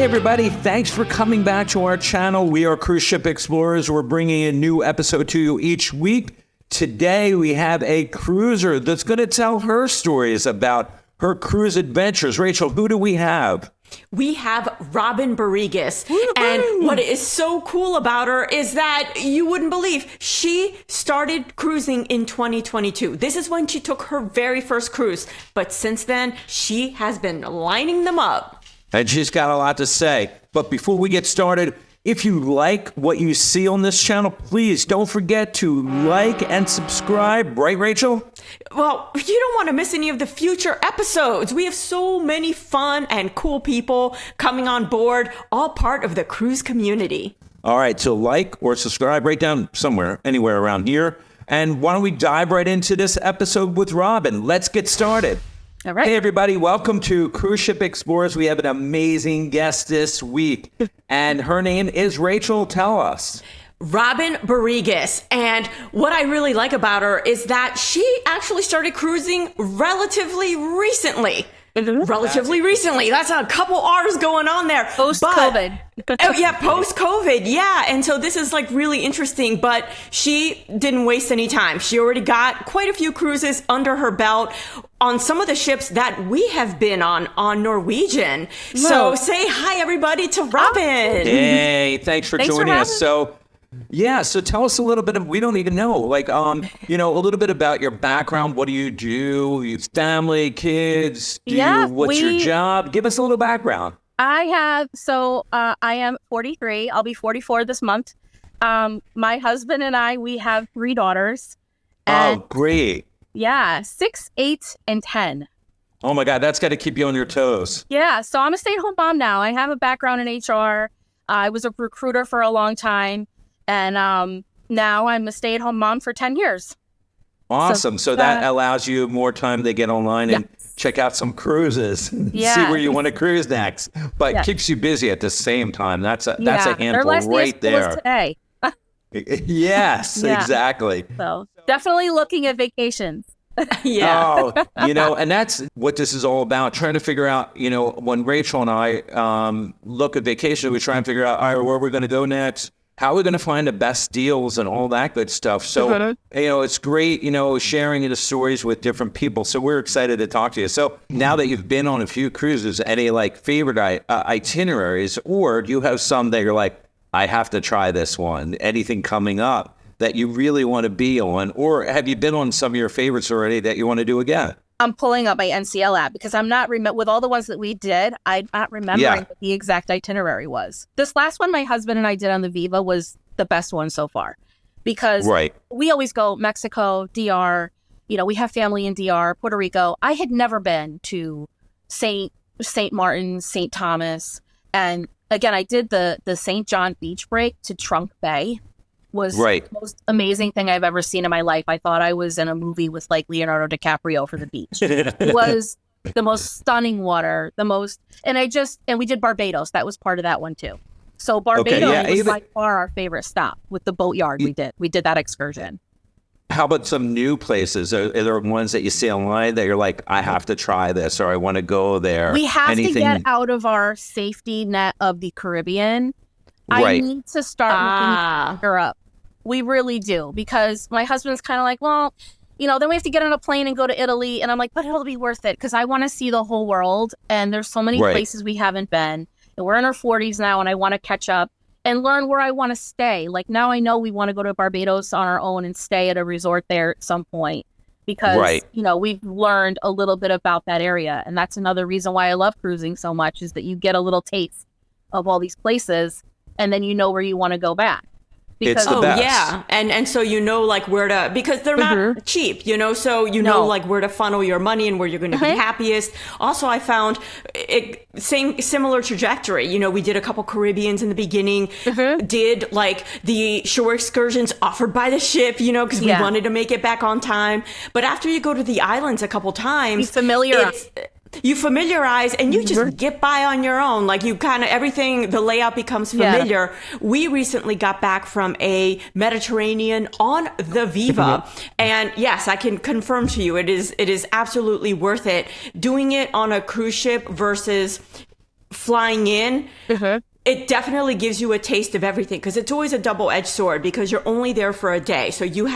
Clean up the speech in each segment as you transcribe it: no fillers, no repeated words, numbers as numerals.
everybody, thanks for coming back to our channel. We are Cruise Ship Explorers. We're bringing a new episode to you each week. Today we have a cruiser that's going to tell her stories about her cruise adventures. Rachel, who do we have? We have Robin Barrigas. And what is so cool about her is that you wouldn't believe she started cruising in 2022. This is when she took her very first cruise. But since then, she has been lining them up. And she's got a lot to say. But before we get started, if you like what you see on this channel, please don't forget to like and subscribe. Right, Rachel? Well, you don't want to miss any of the future episodes. We have so many fun and cool people coming on board, all part of the cruise community. All right, so like or subscribe right down somewhere, anywhere around here. And why don't we dive right into this episode with Robin? Let's get started. All right. Hey, everybody. Welcome to Cruise Ship Explorers. We have an amazing guest this week, and her name is Rachel. Tell us. Robin Barrigas. And what I really like about her is that she actually started cruising relatively recently. Recently. That's a couple R's going on there. Post-COVID. Post-COVID. Yeah. And so this is like really interesting, but she didn't waste any time. She already got quite a few cruises under her belt on some of the ships that we have been on Norwegian. So say hi, everybody, to Robin. Hey, thanks for joining us. So tell us a little bit of, we don't even know, like, a little bit about your background. What do? You family, kids? What's your job? Give us a little background. I am 43. I'll be 44 this month. My husband and I, we have 3 daughters. Oh, great. Yeah, 6, 8, and 10. Oh my God, that's got to keep you on your toes. Yeah, so I'm a stay-at-home mom now. I have a background in HR. I was a recruiter for a long time. And now I'm a stay-at-home mom for 10 years. Awesome. So that allows you more time to get online and check out some cruises, see where you want to cruise next. But keeps you busy at the same time. That's a handful right there. Today. Yes, exactly. So definitely looking at vacations. And that's what this is all about. Trying to figure out, when Rachel and I look at vacation, we try and figure out, all right, where we're going to go next. How are we going to find the best deals and all that good stuff? So, it's great, sharing the stories with different people. So we're excited to talk to you. So now that you've been on a few cruises, any favorite itineraries, or do you have some that you're like, I have to try this one? Anything coming up that you really want to be on? Or have you been on some of your favorites already that you want to do again? I'm pulling up my NCL app because I'm not with all the ones that we did. I'm not remembering what the exact itinerary was. This last one my husband and I did on the Viva was the best one so far because we always go Mexico, DR. We have family in DR, Puerto Rico. I had never been to St. Martin, St. Thomas, and again I did the St. John beach break to Trunk Bay. Was the most amazing thing I've ever seen in my life. I thought I was in a movie with Leonardo DiCaprio for the beach. It was the most stunning water, and we did Barbados. That was part of that one too. So Barbados was by far our favorite stop with the boatyard. We did that excursion. How about some new places? Are there ones that you see online that you're like, I have to try this or I want to go there? We have to get out of our safety net of the Caribbean. I need to start looking at Europe. We really do, because my husband's kind of like, well, then we have to get on a plane and go to Italy. And I'm like, but it'll be worth it because I want to see the whole world. And there's so many places we haven't been. And we're in our 40s now, and I want to catch up and learn where I want to stay. Like now I know we want to go to Barbados on our own and stay at a resort there at some point because, we've learned a little bit about that area. And that's another reason why I love cruising so much is that you get a little taste of all these places. And then you know where you want to go back. Because, it's the best. And so where to, because they're not cheap, so where to funnel your money and where you're going to be happiest. Also, I found similar trajectory. We did a couple Caribbeans in the beginning, did the shore excursions offered by the ship, because we wanted to make it back on time. But after you go to the islands a couple times, you familiarize and you just get by on your own. You kind of everything, the layout becomes familiar. We recently got back from a Mediterranean on the Viva. And yes, I can confirm to you, it is absolutely worth it. Doing it on a cruise ship versus flying in, it definitely gives you a taste of everything, because it's always a double-edged sword, because you're only there for a day. So you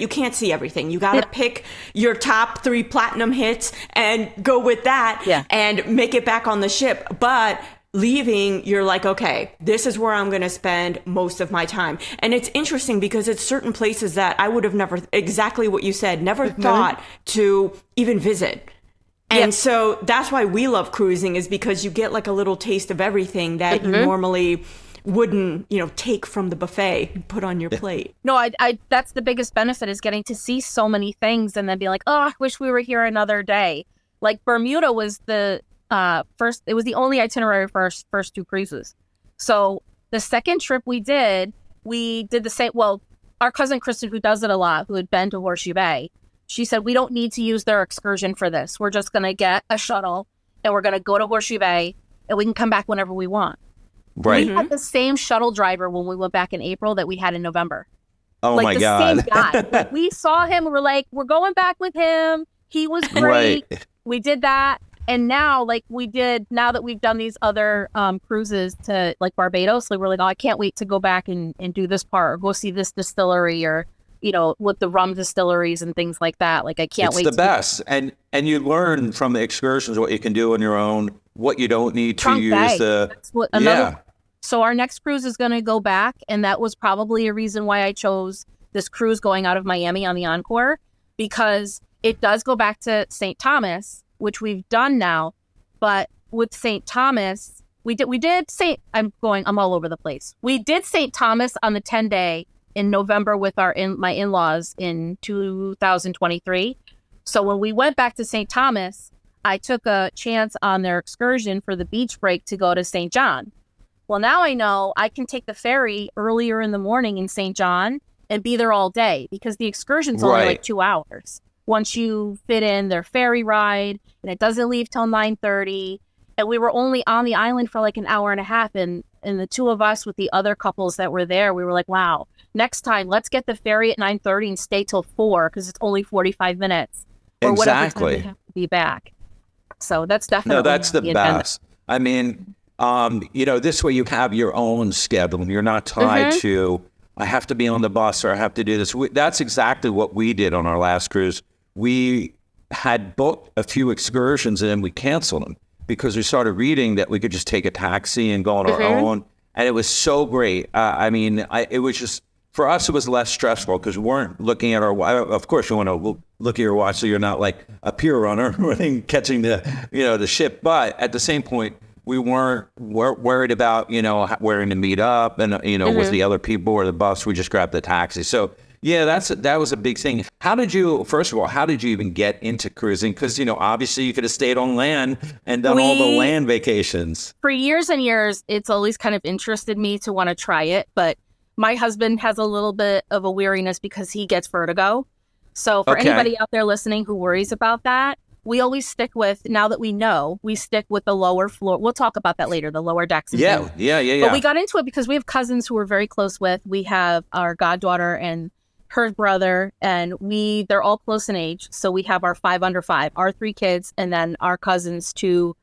can't see everything. You got to pick your top 3 platinum hits and go with that and make it back on the ship. But leaving, you're like, okay, this is where I'm going to spend most of my time. And it's interesting because it's certain places that I would have never, exactly what you said, never thought to even visit. And so that's why we love cruising, is because you get like a little taste of everything that you normally wouldn't, take from the buffet and put on your plate. No, I that's the biggest benefit, is getting to see so many things and then be like, oh, I wish we were here another day. Like Bermuda was the it was the only itinerary for our first 2 cruises. So the second trip we did the same. Well, our cousin Kristen, who does it a lot, who had been to Horseshoe Bay, she said, we don't need to use their excursion for this. We're just going to get a shuttle and we're going to go to Horseshoe Bay and we can come back whenever we want. Right. We had the same shuttle driver when we went back in April that we had in November. Oh, my God. Same guy. Like, we saw him. We're like, we're going back with him. He was great. Right. We did that. And now, now that we've done these other cruises to like Barbados, like we're like, oh, I can't wait to go back and do this part, or go see this distillery, or, with the rum distilleries and things like that. Like, I can't wait. It's the best. And you learn from the excursions what you can do on your own, what you don't need to use. So our next cruise is going to go back. And that was probably a reason why I chose this cruise going out of Miami on the Encore, because it does go back to St. Thomas, which we've done now. But with St. Thomas, I'm all over the place. We did St. Thomas on the 10-day in November with my in-laws in 2023. So when we went back to St. Thomas, I took a chance on their excursion for the beach break to go to St. John. Well, now I know I can take the ferry earlier in the morning in St. John and be there all day, because the excursion's only like 2 hours. Once you fit in their ferry ride, and it doesn't leave till 9:30. And we were only on the island for like an hour and a half. And the 2 of us with the other couples that were there, we were like, wow, next time, let's get the ferry at 9:30 and stay till 4, because it's only 45 minutes. Or whatever time we have to be back. So that's definitely that's the best. I mean, this way you have your own schedule. You're not tied to, I have to be on the bus or I have to do this. That's exactly what we did on our last cruise. We had booked a few excursions and then we canceled them because we started reading that we could just take a taxi and go on our own. And it was so great. It was just, for us, it was less stressful because we weren't looking at our watch. Of course, you want to look at your watch so you're not like a pier runner running, catching the ship. But at the same point, we weren't worried about, where to meet up and, with the other people or the bus. We just grabbed the taxi. So, yeah, that was a big thing. First of all, how did you even get into cruising? Because, obviously you could have stayed on land and done all the land vacations. For years and years, it's always kind of interested me to want to try it. But my husband has a little bit of a weariness because he gets vertigo. So for anybody out there listening who worries about that, we always stick with, now that we stick with the lower floor. We'll talk about that later, the lower decks. Yeah. But we got into it because we have cousins who we're very close with. We have our goddaughter and her brother, and they're all close in age. So we have our 5 under 5, our 3 kids, and then our cousins, 2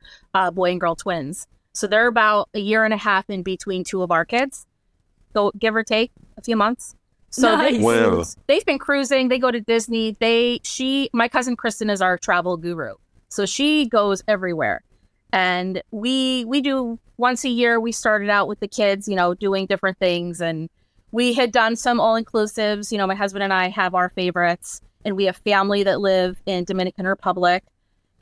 boy and girl twins. So they're about a year and a half in between 2 of our kids. So give or take a few months. So nice. They've been cruising. They go to Disney. My cousin Kristen is our travel guru. So she goes everywhere. And we do once a year. We started out with the kids, doing different things. And we had done some all-inclusives. My husband and I have our favorites. And we have family that live in Dominican Republic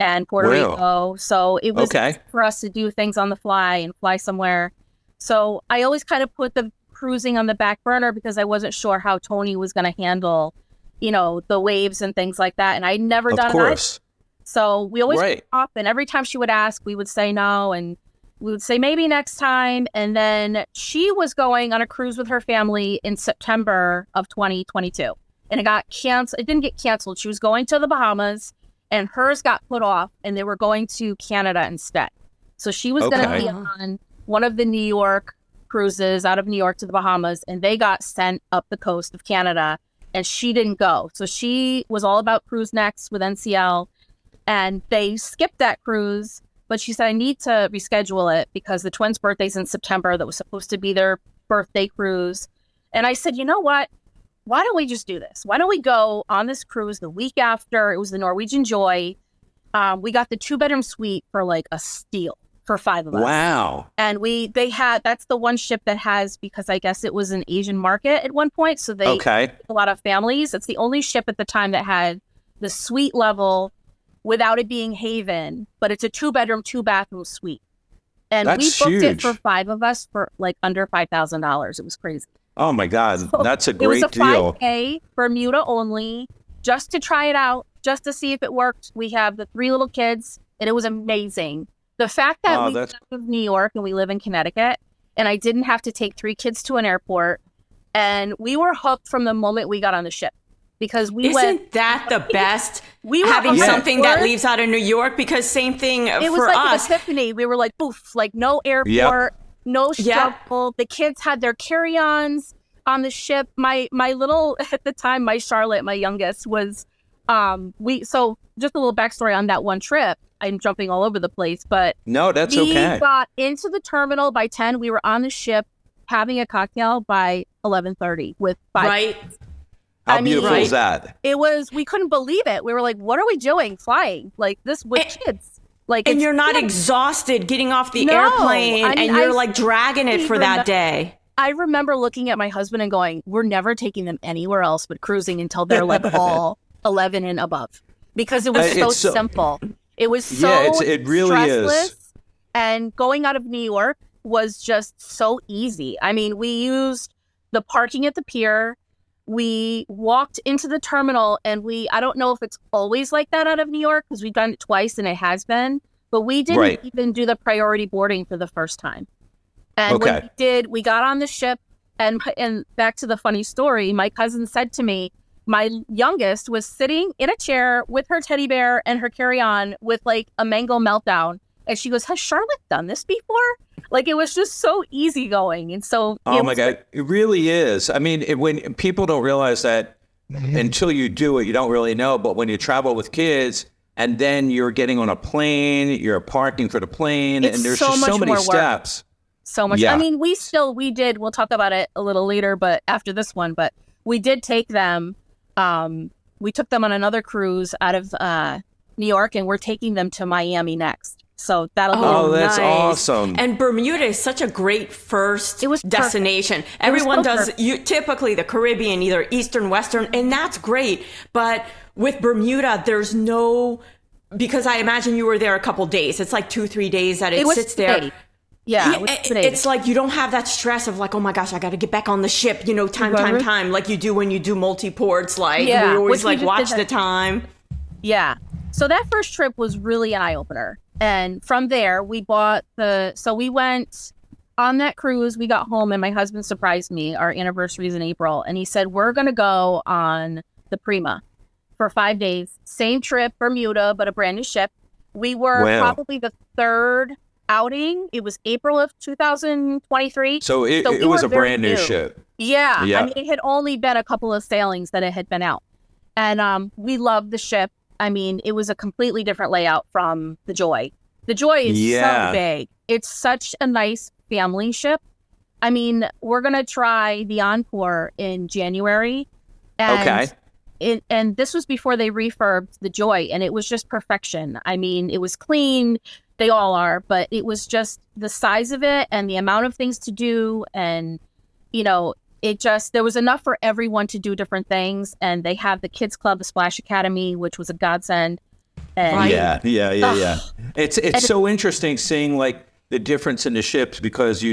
and Puerto Rico. So it was for us to do things on the fly and fly somewhere. So I always kind of put the cruising on the back burner because I wasn't sure how Tony was going to handle, the waves and things like that. And I'd never done it. Of course. So we always pick up, and every time she would ask, we would say no. And we would say maybe next time. And then she was going on a cruise with her family in September of 2022. And it got canceled. It didn't get canceled. She was going to the Bahamas and hers got put off and they were going to Canada instead. So she was going to be on one of the New York cruises out of New York to the Bahamas, and they got sent up the coast of Canada and she didn't go. So she was all about CruiseNext with NCL, and they skipped that cruise But she said, I need to reschedule it because the twins' birthday's in September. That was supposed to be their birthday cruise. And I said, you know what? Why don't we just do this? Why don't we go on this cruise the week after? It was the Norwegian Joy. We got the 2-bedroom suite for like a steal for 5 of us. Wow. And that's the one ship that has, because I guess it was an Asian market at one point. So they a lot of families. It's the only ship at the time that had the suite level without it being Haven, but it's a 2-bedroom, 2-bathroom suite. And we booked it for 5 of us for like under $5,000. It was crazy. Oh my God. So that's a great deal. It was a 5K, Bermuda only, just to try it out, just to see if it worked. We have the 3 little kids and it was amazing. The fact that we live in New York and we live in Connecticut and I didn't have to take 3 kids to an airport, and we were hooked from the moment we got on the ship. Because Isn't that the best? We were having something that leaves out of New York, because same thing for us. It was like an epiphany. We were like, poof, like no airport, no struggle. The kids had their carry-ons on the ship. My little, at the time, my Charlotte, my youngest, was, so just a little backstory on that one trip. I'm jumping all over the place, but no, that's okay. We got into the terminal by 10. We were on the ship having a cocktail by 11:30 with 5 kids. How beautiful is that? It was, we couldn't believe it. We were like, what are we doing flying like this with kids? Like, and you're not exhausted getting off the airplane, and you're like dragging it for that day. I remember looking at my husband and going, we're never taking them anywhere else but cruising until they're like all 11 and above, because it was so simple. It was so it really stressless, is. And going out of New York was just so easy. I mean, we used the parking at the pier. We walked into the terminal, and I don't know if it's always like that out of New York, because we've done it twice and it has been, but we didn't even do the priority boarding for the first time. And when we did, we got on the ship, and back to the funny story, my cousin said to me, my youngest was sitting in a chair with her teddy bear and her carry-on with like a mango meltdown. And she goes, has Charlotte done this before? Like, it was just so easygoing. And so, oh my God, it really is. I mean, when people don't realize that until you do it, you don't really know. But when you travel with kids and then you're getting on a plane, you're parking for the plane, and there's just so many steps. So much. Yeah. I mean, we did, we'll talk about it a little later, but after this one, but we did take them. We took them on another cruise out of New York, and we're taking them to Miami next. So that'll be that's nice. awesome. And Bermuda is such a great first destination. Everyone does typically the Caribbean, either Eastern, Western, and that's great. But with Bermuda, there's no, because I imagine you were there a couple days. It's like 2-3 days that it sits there. Yeah, it's like you don't have that stress of like, oh my gosh, I got to get back on the ship, time, like you do when you do multi-ports. Like, we always like watch the time. Yeah. So that first trip was really an eye-opener. And from there, we went on that cruise. We got home, and my husband surprised me. Our anniversary is in April. And he said, we're going to go on the Prima for 5 days. Same trip, Bermuda, but a brand new ship. We were probably the third outing. It was April of 2023. So it was a brand new ship. Yeah. I mean, it had only been a couple of sailings that it had been out. And we loved the ship. I mean, it was a completely different layout from the Joy. The Joy is so big. It's such a nice family ship. I mean, we're going to try the Encore in January. And and this was before they refurbed the Joy, and it was just perfection. I mean, it was clean. They all are, but it was just the size of it and the amount of things to do. And, there was enough for everyone to do different things. And they have the kids club, the Splash Academy, which was a godsend. And, yeah. It's so interesting seeing like the difference in the ships, because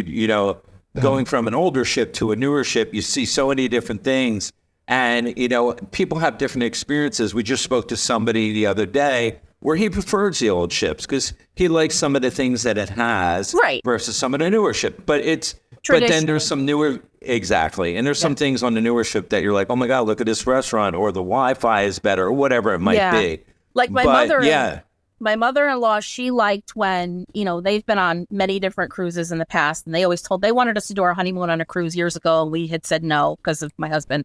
going from an older ship to a newer ship, you see so many different things, and people have different experiences. We just spoke to somebody the other day where he prefers the old ships because he likes some of the things that it has versus some of the newer ship. But then there's some newer, and there's some things on the newer ship that you're like, oh my God, look at this restaurant, or the Wi-Fi is better, or whatever it might be. Like my mother-in-law, she liked when, they've been on many different cruises in the past, and they always they wanted us to do our honeymoon on a cruise years ago, and we had said no because of my husband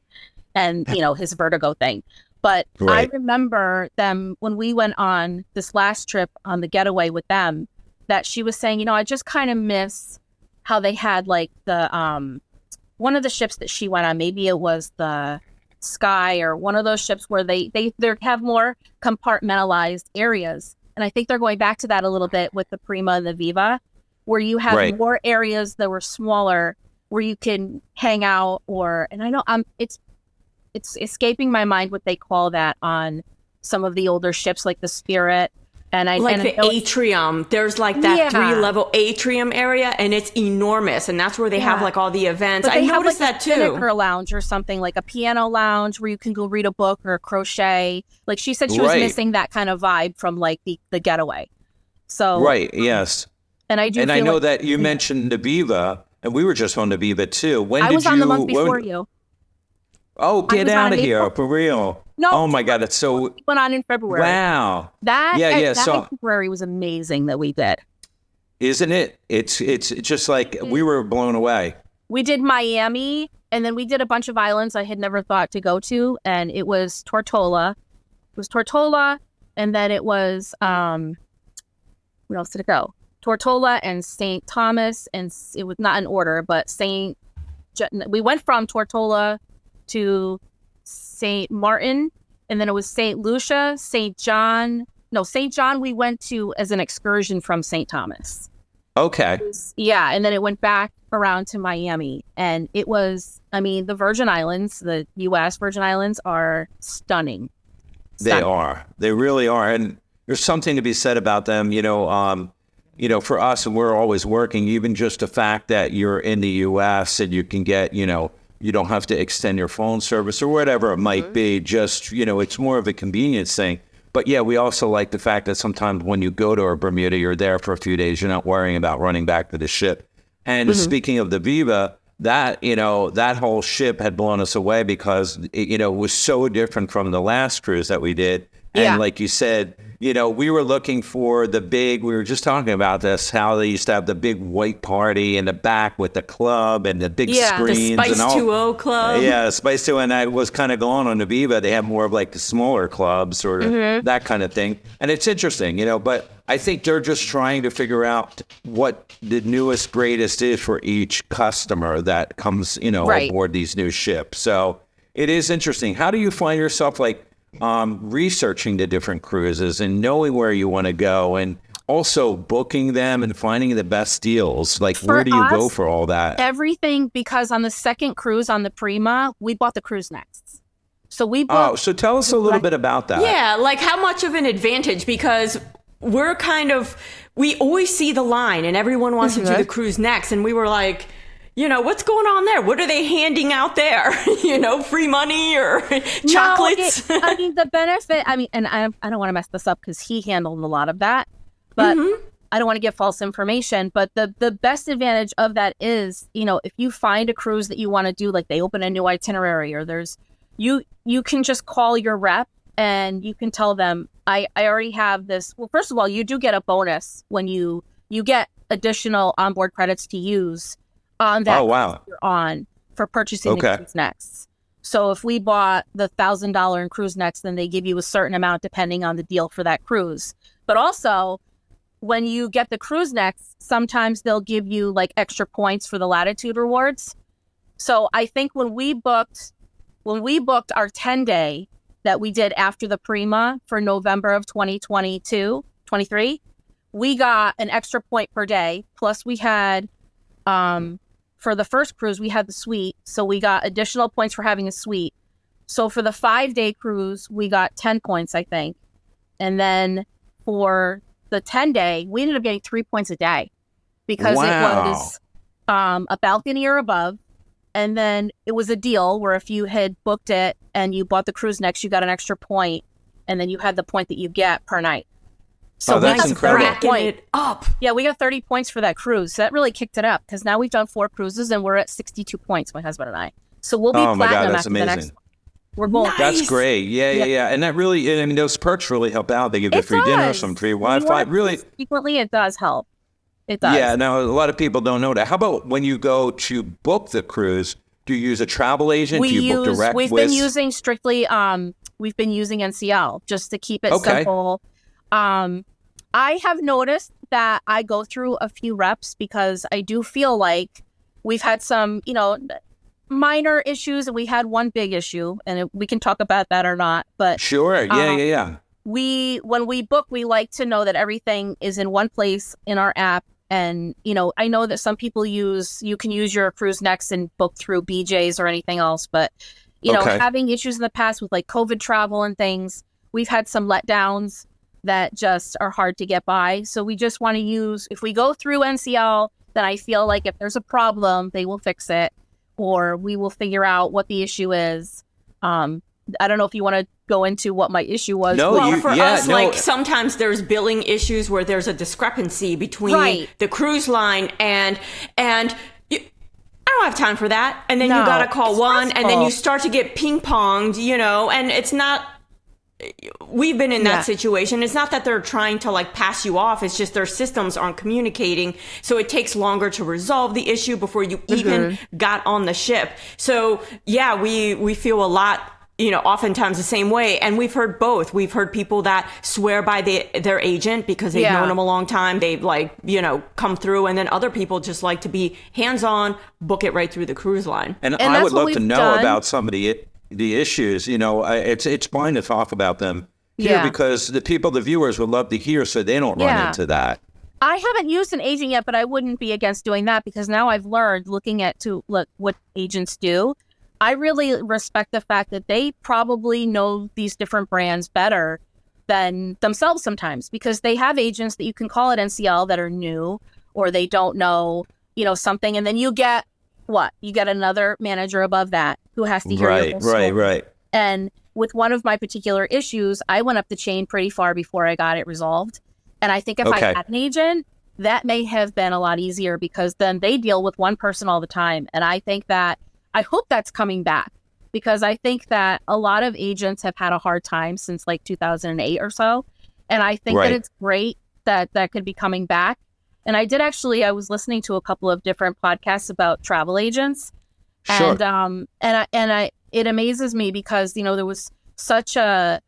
and, his vertigo thing. But I remember them when we went on this last trip on the Getaway with them, that she was saying, I just kind of miss how they had like the one of the ships that she went on. Maybe it was the Sky or one of those ships where they have more compartmentalized areas. And I think they're going back to that a little bit with the Prima and the Viva, where you have more areas that were smaller where you can hang out and I know it's escaping my mind what they call that on some of the older ships like the Spirit. And the atrium, there's like that 3-level atrium area, and it's enormous, and that's where they have like all the events. I noticed that too. Spinnaker lounge or something, like a piano lounge where you can go read a book or crochet. Like she said, she was missing that kind of vibe from like the Getaway. So yes, and I know that you mentioned the Viva, and we were just on the Viva too. I was on the month before you. Oh, get out of here, for real. No. Oh my God, it's so... We went on in February. Wow. That February was amazing that we did. Isn't it? It's just like we were blown away. We did Miami, and then we did a bunch of islands I had never thought to go to, and it was Tortola. And then it was... where else did it go? Tortola and St. Thomas, and it was not in order, but we went from Tortola to St. Martin, and then it was St. Lucia, St. John we went to as an excursion from St. Thomas. Okay. And then it went back around to Miami, and it was, the Virgin Islands, the U.S. Virgin Islands are stunning. They are. They really are, and there's something to be said about them, for us, and we're always working, even just the fact that you're in the U.S. and you can get, you don't have to extend your phone service or whatever it might be. Just, it's more of a convenience thing. But yeah, we also like the fact that sometimes when you go to a Bermuda, you're there for a few days. You're not worrying about running back to the ship. And speaking of the Viva, that whole ship had blown us away because, it was so different from the last cruise that we did. And like you said, we were looking for we were just talking about this, how they used to have the big white party in the back with the club and the big screens. The Spice and all. 2.0 club. Yeah, Spice 2.0. And I was kind of going on the Viva. They have more of like the smaller clubs or that kind of thing. And it's interesting, but I think they're just trying to figure out what the newest, greatest is for each customer that comes, aboard these new ships. So it is interesting. How do you find yourself researching the different cruises and knowing where you want to go and also booking them and finding the best deals? Like, where do you go for all that? Everything, because on the second cruise on the Prima, we bought the CruiseNext. So we bought... so tell us a little bit about that. Yeah, like how much of an advantage, because we're we always see the line and everyone wants to do the CruiseNext, and we were like... what's going on there? What are they handing out there? Free money or chocolates? No, the benefit, and I don't want to mess this up because he handled a lot of that, but I don't want to give false information. But the best advantage of that is, if you find a cruise that you want to do, like they open a new itinerary or you can just call your rep and you can tell them, I already have this. Well, first of all, you do get a bonus when you get additional onboard credits to use on that you're on for purchasing the CruiseNext. So if we bought the $1,000 in CruiseNext, then they give you a certain amount depending on the deal for that cruise. But also, when you get the CruiseNext, sometimes they'll give you like extra points for the Latitude rewards. So I think when we booked our 10-day that we did after the Prima for November of 2023, we got an extra point per day. Plus we had for the first cruise, we had the suite, so we got additional points for having a suite. So for the 5-day cruise, we got 10 points, I think. And then for the 10-day, we ended up getting 3 points a day because it was a balcony or above. And then it was a deal where if you had booked it and you bought the CruiseNext, you got an extra point, and then you had the point that you get per night. So that's incredible. It up. Yeah, we got 30 points for that cruise. So that really kicked it up because now we've done 4 cruises and we're at 62 points, my husband and I. So we'll be platinum after the next one. We're both. Nice. That's great. Yeah. And that really, those perks really help out. They give you free dinner, some free Wi-Fi. Really, frequently it does help. It does. Yeah. Now, a lot of people don't know that. How about when you go to book the cruise? Do you use a travel agent? Do you book direct? We've been using strictly. We've been using NCL just to keep it simple. I have noticed that I go through a few reps because I do feel like we've had some, minor issues, and we had one big issue, and we can talk about that or not. But sure, yeah. When we book, we like to know that everything is in one place in our app. And, I know that some people you can use your CruiseNext and book through BJ's or anything else. But, having issues in the past with like COVID travel and things, we've had some letdowns that just are hard to get by. So we just want to use, if we go through NCL, then I feel like if there's a problem, they will fix it, or we will figure out what the issue is. I don't know if you want to go into what my issue was. Like sometimes there's billing issues where there's a discrepancy between the cruise line and I don't have time for that. And then you got to call one, and then you start to get ping ponged, and it's not, we've been in that situation. It's not that they're trying to like pass you off. It's just their systems aren't communicating. So it takes longer to resolve the issue before you even got on the ship. So yeah, we feel a lot, oftentimes the same way. And we've heard both. We've heard people that swear by their agent because they've known them a long time. They've come through. And then other people just like to be hands-on, book it right through the cruise line. And I would love to know about some of the issues. It's fine to talk about them here because the viewers would love to hear so they don't run into that. I haven't used an agent yet, but I wouldn't be against doing that because now I've learned, looking at what agents do, I really respect the fact that they probably know these different brands better than themselves sometimes, because they have agents that you can call at NCL that are new, or they don't know, something. And then you get another manager above that who has to hear your whole story. Right. And with one of my particular issues, I went up the chain pretty far before I got it resolved. And I think if I had an agent, that may have been a lot easier, because then they deal with one person all the time. And I hope that's coming back, because I think that a lot of agents have had a hard time since like 2008 or so. And I think that it's great that could be coming back. And I was listening to a couple of different podcasts about travel agents. Sure. And it amazes me because, there was such a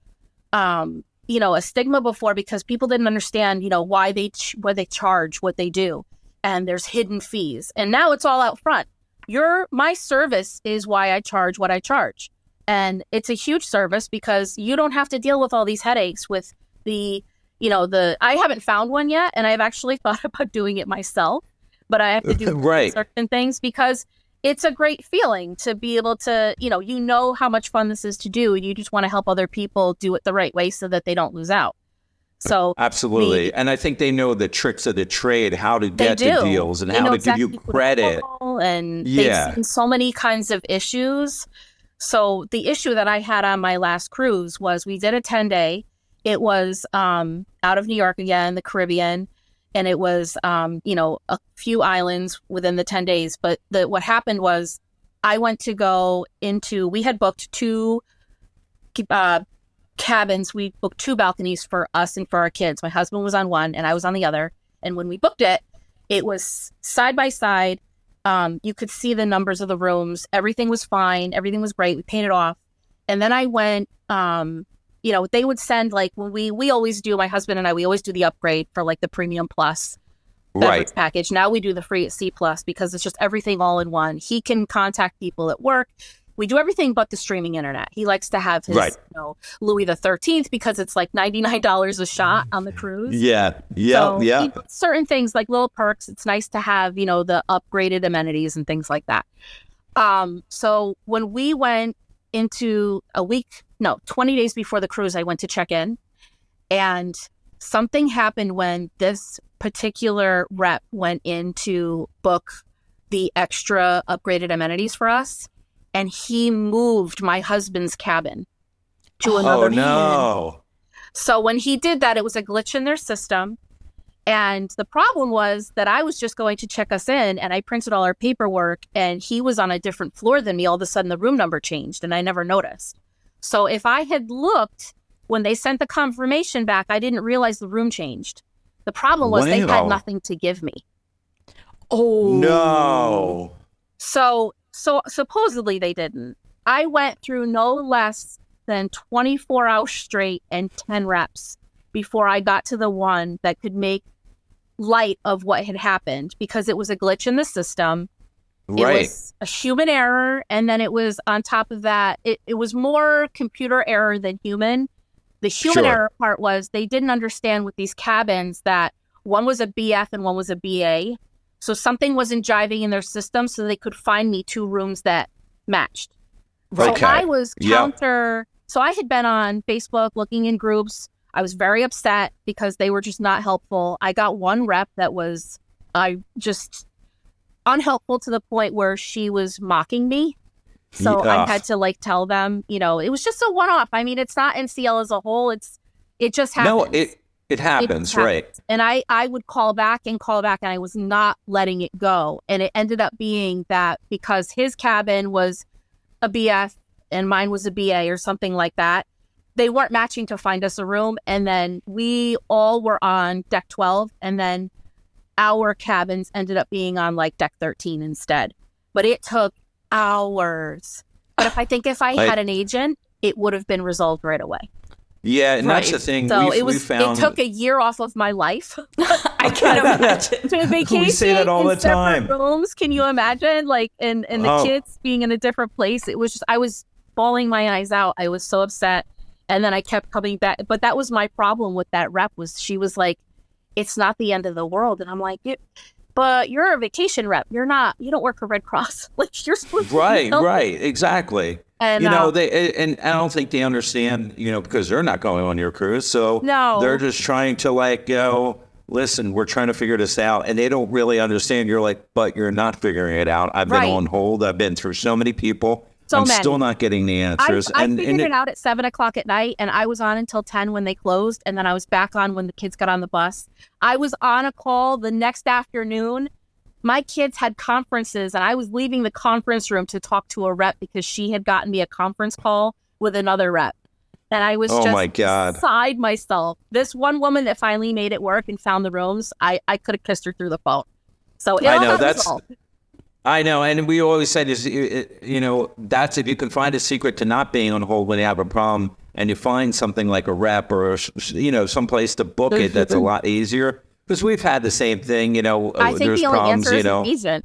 stigma before, because people didn't understand, why they charge what they do. And there's hidden fees. And now it's all out front. My service is why I charge what I charge. And it's a huge service because you don't have to deal with all these headaches with I haven't found one yet, and I've actually thought about doing it myself, but I have to do certain things because it's a great feeling to be able to, how much fun this is to do, and you just want to help other people do it the right way so that they don't lose out. So absolutely. And I think they know the tricks of the trade, how to get the deals and how to give you credit. And they've seen so many kinds of issues. So the issue that I had on my last cruise was we did a 10-day. It was out of New York again, the Caribbean. And it was, a few islands within the 10 days. But what happened was I went to go we had booked two cabins. We booked two balconies for us and for our kids. My husband was on one and I was on the other. And when we booked it, it was side by side. You could see the numbers of the rooms. Everything was fine. Everything was great. We paid it off. And then I went, they would send when we always do, my husband and I, we always do the upgrade for the Premium Plus beverage package. Now we do the free at C Plus because it's just everything all in one. He can contact people at work. We do everything but the streaming internet. He likes to have his Louis the 13th because it's like $99 a shot on the cruise. Certain things like little perks. It's nice to have, the upgraded amenities and things like that. So when we went into 20 days before the cruise, I went to check in, and something happened when this particular rep went in to book the extra upgraded amenities for us. And he moved my husband's cabin to another cabin. No. So when he did that, it was a glitch in their system. And the problem was that I was just going to check us in, and I printed all our paperwork, and he was on a different floor than me. All of a sudden, the room number changed, and I never noticed. So if I had looked when they sent the confirmation back, I didn't realize the room changed. The problem was they had nothing to give me. Oh. No. So supposedly they didn't. I went through no less than 24 hours straight and 10 reps before I got to the one that could make light of what had happened because it was a glitch in the system. Right. It was a human error. And then it was on top of that, it was more computer error than human. The human error part was they didn't understand with these cabins that one was a BF and one was a BA. So something wasn't jiving in their system, so they could find me 2 rooms that matched. Okay. So I was So I had been on Facebook looking in groups. I was very upset because they were just not helpful. I got one rep that was just unhelpful to the point where she was mocking me. So I had to like tell them, you know, it was just a one-off. I mean, it's not NCL as a whole. It just happens. No, it happens, right? And I would call back, and I was not letting it go. And it ended up being that because his cabin was a BF and mine was a BA or something like that, they weren't matching to find us a room. And then we all were on deck 12, and then our cabins ended up being on like deck 13 instead. But it took hours. But if I had an agent, it would have been resolved right away. Yeah, and that's the thing. So we found... it took a year off of my life. I can't imagine. To vacation we say that all the time. Rooms, can you imagine? Like, and the kids being in a different place. It was just, I was bawling my eyes out. I was so upset. And then I kept coming back. But that was my problem with that rep, was she was like, it's not the end of the world. And I'm like, but you're a vacation rep. You don't work for Red Cross. Like, you're supposed to. Right, exactly. And, and I don't think they understand, because they're not going on your cruise. So they're just trying to like go, listen, we're trying to figure this out. And they don't really understand. You're like, but you're not figuring it out. I've been on hold. I've been through so many people. I'm still not getting the answers. I figured it out at 7:00 at night, and I was on until 10 when they closed. And then I was back on when the kids got on the bus. I was on a call the next afternoon. My kids had conferences, and I was leaving the conference room to talk to a rep because she had gotten me a conference call with another rep. And I was beside myself. This one woman that finally made it work and found the rooms, I could have kissed her through the phone. So I know, and we always said is, that's if you can find a secret to not being on hold when you have a problem, and you find something like a rep or some place to book it, that's a lot easier. Because we've had the same thing, I think there's the only problems, answer is an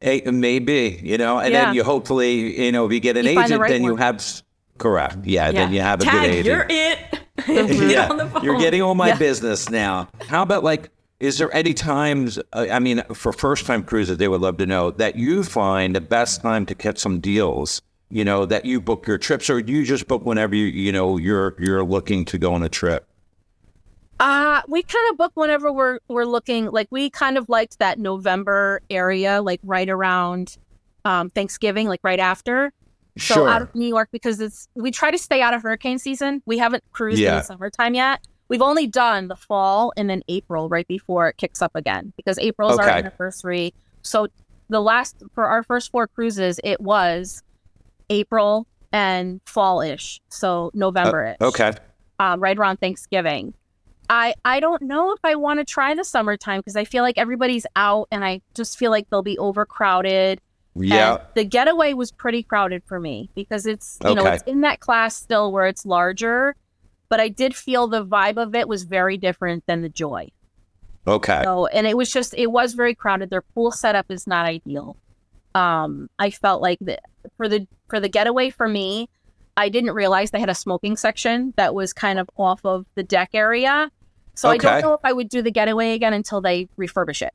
agent. Maybe, and then you hopefully, if you get an agent, then you have, correct. Yeah, then you have a good agent. You're it. On the phone. You're getting all my business now. How about like, is there any times, for first-time cruises, they would love to know, that you find the best time to catch some deals, that you book your trips, or you just book whenever you're looking to go on a trip? We kind of book whenever we're looking. Like, we kind of liked that November area, like right around Thanksgiving, like right after. So out of New York, because we try to stay out of hurricane season. We haven't cruised in the summertime yet. We've only done the fall and then April right before it kicks up again, because April is our anniversary. So for our first 4 cruises, it was April and fall-ish. So November-ish. Right around Thanksgiving. I don't know if I want to try the summertime, because I feel like everybody's out, and I just feel like they'll be overcrowded. Yeah. And the Getaway was pretty crowded for me, because it's, it's in that class still where it's larger. But I did feel the vibe of it was very different than the Joy. Okay. So, and it was very crowded. Their pool setup is not ideal. I felt like for the Getaway for me, I didn't realize they had a smoking section that was kind of off of the deck area. So I don't know if I would do the Getaway again until they refurbish it.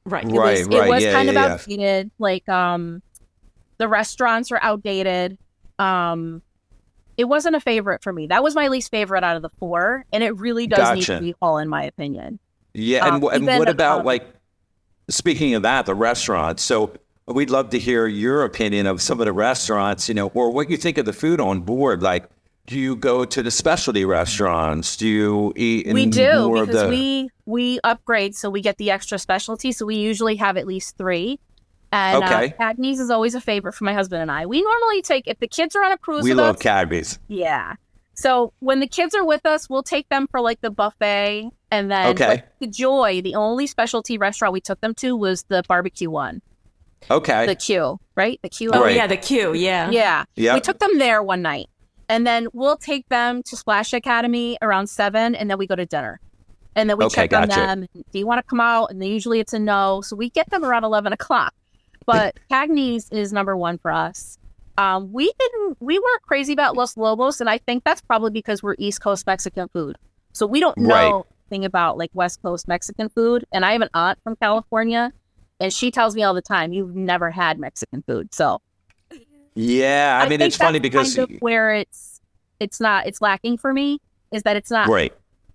Right. It was kind of outdated. Like, the restaurants are outdated. It wasn't a favorite for me. That was my least favorite out of the 4, and it really does need to be haul, in my opinion. Yeah, and what about, speaking of that, the restaurants? So we'd love to hear your opinion of some of the restaurants, or what you think of the food on board. Like, do you go to the specialty restaurants? Do you eat in We do, more because of the... we upgrade, so we get the extra specialty. So we usually have at least 3. And Cagney's is always a favorite for my husband and I. We normally take, if the kids are on a cruise we love Cagney's. Yeah. So when the kids are with us, we'll take them for like the buffet. And then the Joy, the only specialty restaurant we took them to was the barbecue one. Okay. The Q, right? The Q. Oh, yeah, the Q, yeah. Yeah. Yep. We took them there one night. And then we'll take them to Splash Academy around 7, and then we go to dinner. And then we check on them. Do you want to come out? And usually it's a no. So we get them around 11 o'clock. But Cagney's is number one for us. We weren't crazy about Los Lobos, and I think that's probably because we're East Coast Mexican food. So we don't know anything about like West Coast Mexican food. And I have an aunt from California, and she tells me all the time, you've never had Mexican food. So yeah, I mean, it's funny because kind of where it's lacking for me is that it's not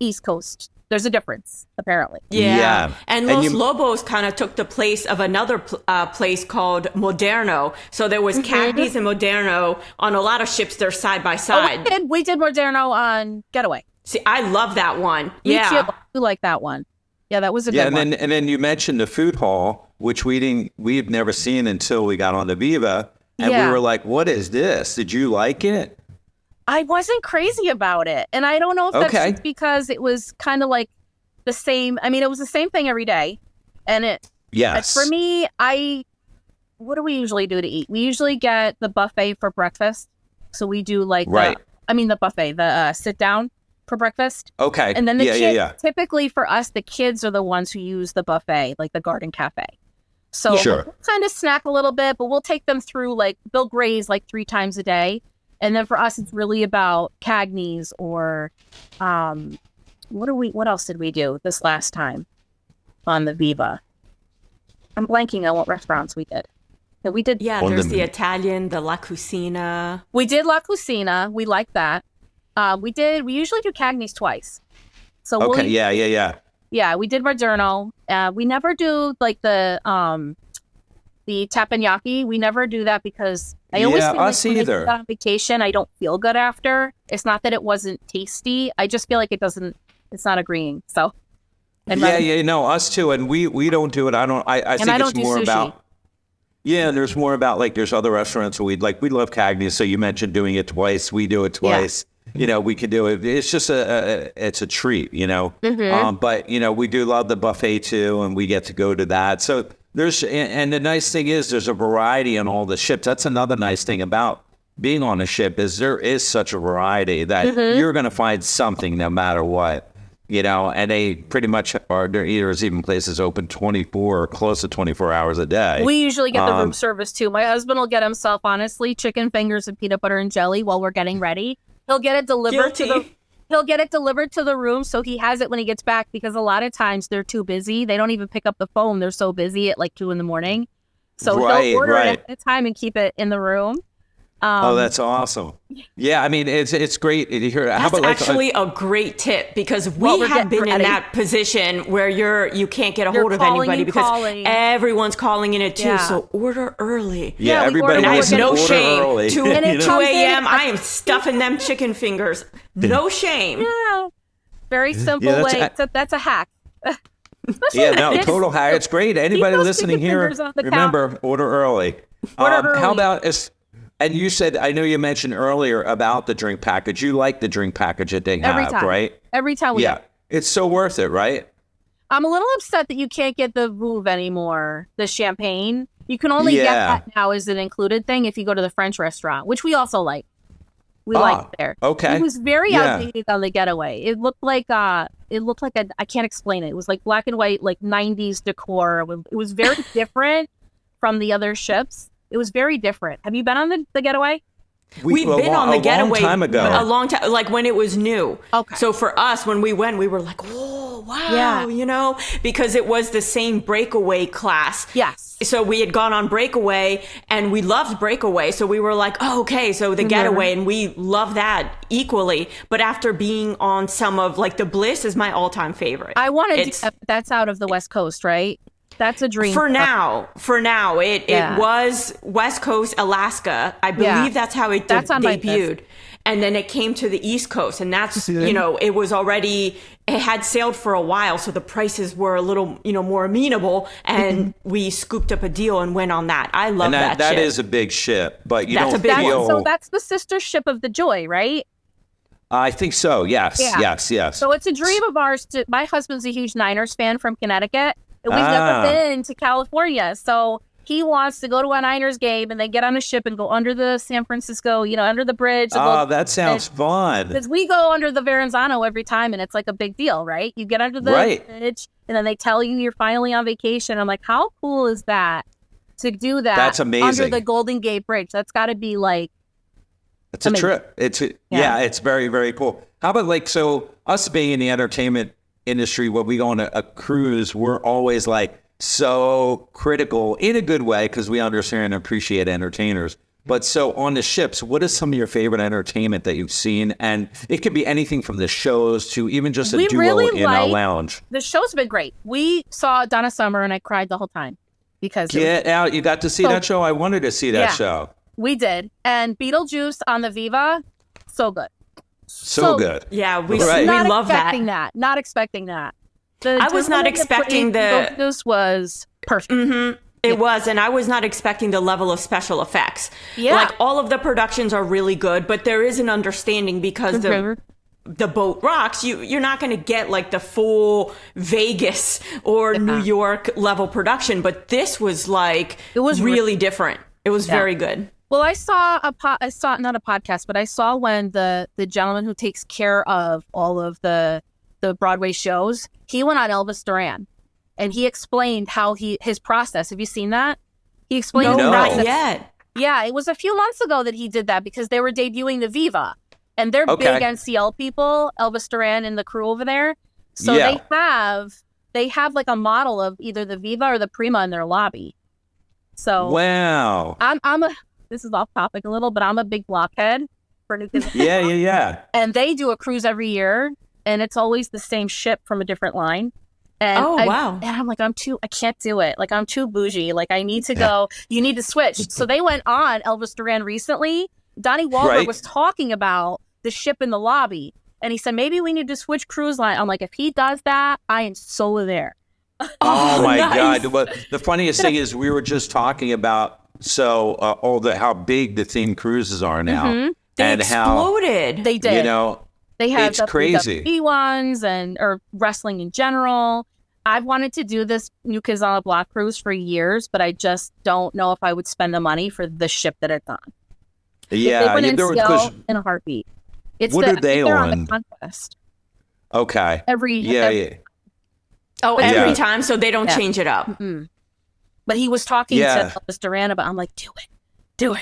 East Coast. There's a difference, apparently. Yeah. And Los Lobos kind of took the place of another place called Moderno. So there was Cagney's and Moderno on a lot of ships. They're side by side. Oh, we did Moderno on Getaway. See, I love that one. Me too. I do like that one. Yeah, that was a good one. And then you mentioned the food hall, which we've never seen until we got on the Viva. And we were like, what is this? Did you like it? I wasn't crazy about it. And I don't know if that's just because it was kind of like the same. I mean, it was the same thing every day. And for me, what do we usually do to eat? We usually get the buffet for breakfast. So we do like the buffet, the sit down for breakfast. Okay. And then the kids, typically for us, the kids are the ones who use the buffet, like the garden cafe. So we'll kind of snack a little bit, but we'll take them through, like, they'll graze like 3 times a day. And then for us, it's really about Cagney's or what else did we do this last time on the Viva? I'm blanking on what restaurants we did. We did. Yeah, there's the Italian, the La Cucina. We did La Cucina. We like that. We usually do Cagney's twice. So Yeah, we did Moderno. We never do like the teppanyaki. We never do that because I always feel like when I go on vacation, I don't feel good after. It's not that it wasn't tasty. I just feel like it's not agreeing. So. Us too. And we don't do it. I think it's more about. Yeah, and there's more about like there's other restaurants we love Cagney's. So you mentioned doing it twice. We do it twice. Yeah. We can do it. It's just it's a treat, But we do love the buffet too, and we get to go to that. So and the nice thing is there's a variety on all the ships. That's another nice thing about being on a ship is there is such a variety that you're going to find something no matter what, And they pretty much are. There's even places open 24 or close to 24 hours a day. We usually get the room service too. My husband will get himself, honestly, chicken fingers and peanut butter and jelly while we're getting ready. He'll get it delivered to the room, so he has it when he gets back, because a lot of times they're too busy. They don't even pick up the phone. They're so busy at like 2 a.m. So he'll order it at a time and keep it in the room. That's awesome. Yeah, I mean, it's great to hear. That's actually a great tip, because we have been in that position where you can't get a hold of anybody because everyone's calling in it too. Yeah. So order early. Yeah, everybody needs to order early. 2 a.m. I am stuffing them chicken fingers. No shame. Yeah, very simple way. That's a hack. Total hack. It's great. Anybody listening here, remember, order early. How about and you said, I know you mentioned earlier about the drink package. You like the drink package that they have, right? Every time we it's so worth it, right? I'm a little upset that you can't get the Veuve anymore, the champagne. You can only get that now as an included thing if you go to the French restaurant, which we also like. We like it there. Okay. It was very outdated on the Getaway. It looked like I can't explain it. It was like black and white, like 90s decor. It was very different from the other ships. It was very different. Have you been on the Getaway? We've been on the Getaway a long time, like when it was new. Okay. So for us, when we went, we were like, "Oh, wow," because it was the same breakaway class. Yes. So we had gone on breakaway and we loved breakaway. So we were like, "Oh, okay." So the Getaway, and we love that equally. But after being on some of like the Bliss is my all-time favorite. I wanted that's out of the West Coast, right? That's a dream. For now, it was West Coast, Alaska. I believe that's how it debuted. And then it came to the East Coast, and that's, it was already, it had sailed for a while. So the prices were a little, more amenable, and we scooped up a deal and went on that. I love that ship. That is a big ship, but that's a big one. So that's the sister ship of the Joy, right? I think so. Yes. Yeah. Yes. So it's a dream of ours my husband's a huge Niners fan from Connecticut. And we've never been to California. So he wants to go to a Niners game and then get on a ship and go under the San Francisco, under the bridge. Oh, that sounds fun. Because we go under the Verrazano every time, and it's like a big deal, right? You get under the bridge, and then they tell you you're finally on vacation. I'm like, how cool is that to do that? That's amazing. Under the Golden Gate Bridge. That's got to be like... It's amazing. A trip. It's very, very cool. How about so us being in the entertainment industry, when we go on a cruise, we're always so critical in a good way because we understand and appreciate entertainers. But so on the ships, what is some of your favorite entertainment that you've seen? And it could be anything from the shows to even just a duo in a lounge. The show's been great. We saw Donna Summer and I cried the whole time because Get Out. You got to see that show? I wanted to see that show. We did. And Beetlejuice on the Viva, so good. So good. Yeah, we love that. Not expecting that. I was not expecting Beetlejuice was perfect. Mm-hmm. It was, and I was not expecting the level of special effects. Yeah. All of the productions are really good, but there is an understanding because the boat rocks. You're not going to get the full Vegas or New York level production, but this was it was really different. It was very good. Well, I saw not a podcast, but I saw when the gentleman who takes care of all of the Broadway shows, he went on Elvis Duran, and he explained how his process. Have you seen that? He explained not yet. Yeah, it was a few months ago that he did that because they were debuting the Viva, and they're big NCL people, Elvis Duran and the crew over there. So they have a model of either the Viva or the Prima in their lobby. So wow, this is off topic a little, but I'm a big blockhead for New Zealand. Yeah. And they do a cruise every year, and it's always the same ship from a different line. And wow. And I'm I can't do it. I'm too bougie. I need to go. You need to switch. So they went on Elvis Duran recently. Donnie Wahlberg was talking about the ship in the lobby, and he said, maybe we need to switch cruise line. I'm like, if he does that, I am so there. Oh my God. Well, the funniest thing is we were just talking about how big the themed cruises are now. Mm-hmm. They exploded. They did. They have it's crazy. WWE ones or wrestling in general. I've wanted to do this New Kids on the Block cruise for years, but I just don't know if I would spend the money for the ship that it's on. Yeah, in a heartbeat. What are they on? The Conquest. Okay. Every time, so they don't change it up. Mm-hmm. But he was talking to Elvis Duran about. I'm like, do it,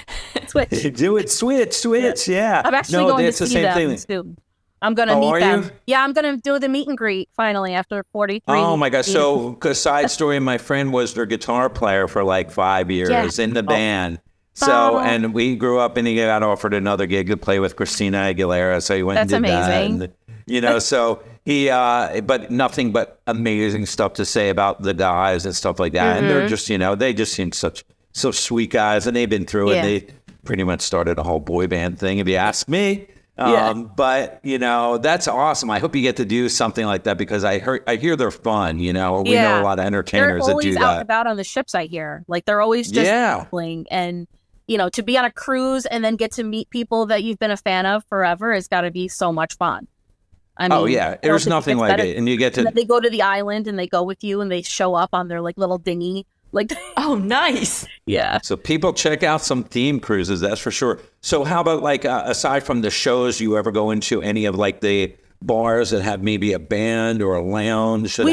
switch, do it, switch. Yeah, I'm actually going to see them soon. I'm going to meet them. Yeah, I'm going to do the meet and greet finally after 43. Oh my gosh! So, because side story, my friend was their guitar player for 5 years in the band. So, and we grew up, and he got offered another gig to play with Christina Aguilera. So he went and did amazing. That. And, so he, but nothing but amazing stuff to say about the guys and stuff like that. Mm-hmm. And they're just, they just seem so sweet guys, and they've been through it. They pretty much started a whole boy band thing, if you ask me. But that's awesome. I hope you get to do something like that because I hear they're fun. We know a lot of entertainers that do that. They're always out and about on the ships. I hear they're always just traveling, and to be on a cruise and then get to meet people that you've been a fan of forever has got to be so much fun. I mean, there's nothing like it, and you get to. They go to the island and they go with you, and they show up on their little dinghy. Oh, nice. Yeah. So people check out some theme cruises, that's for sure. So how about aside from the shows, you ever go into any of the bars that have maybe a band or a lounge that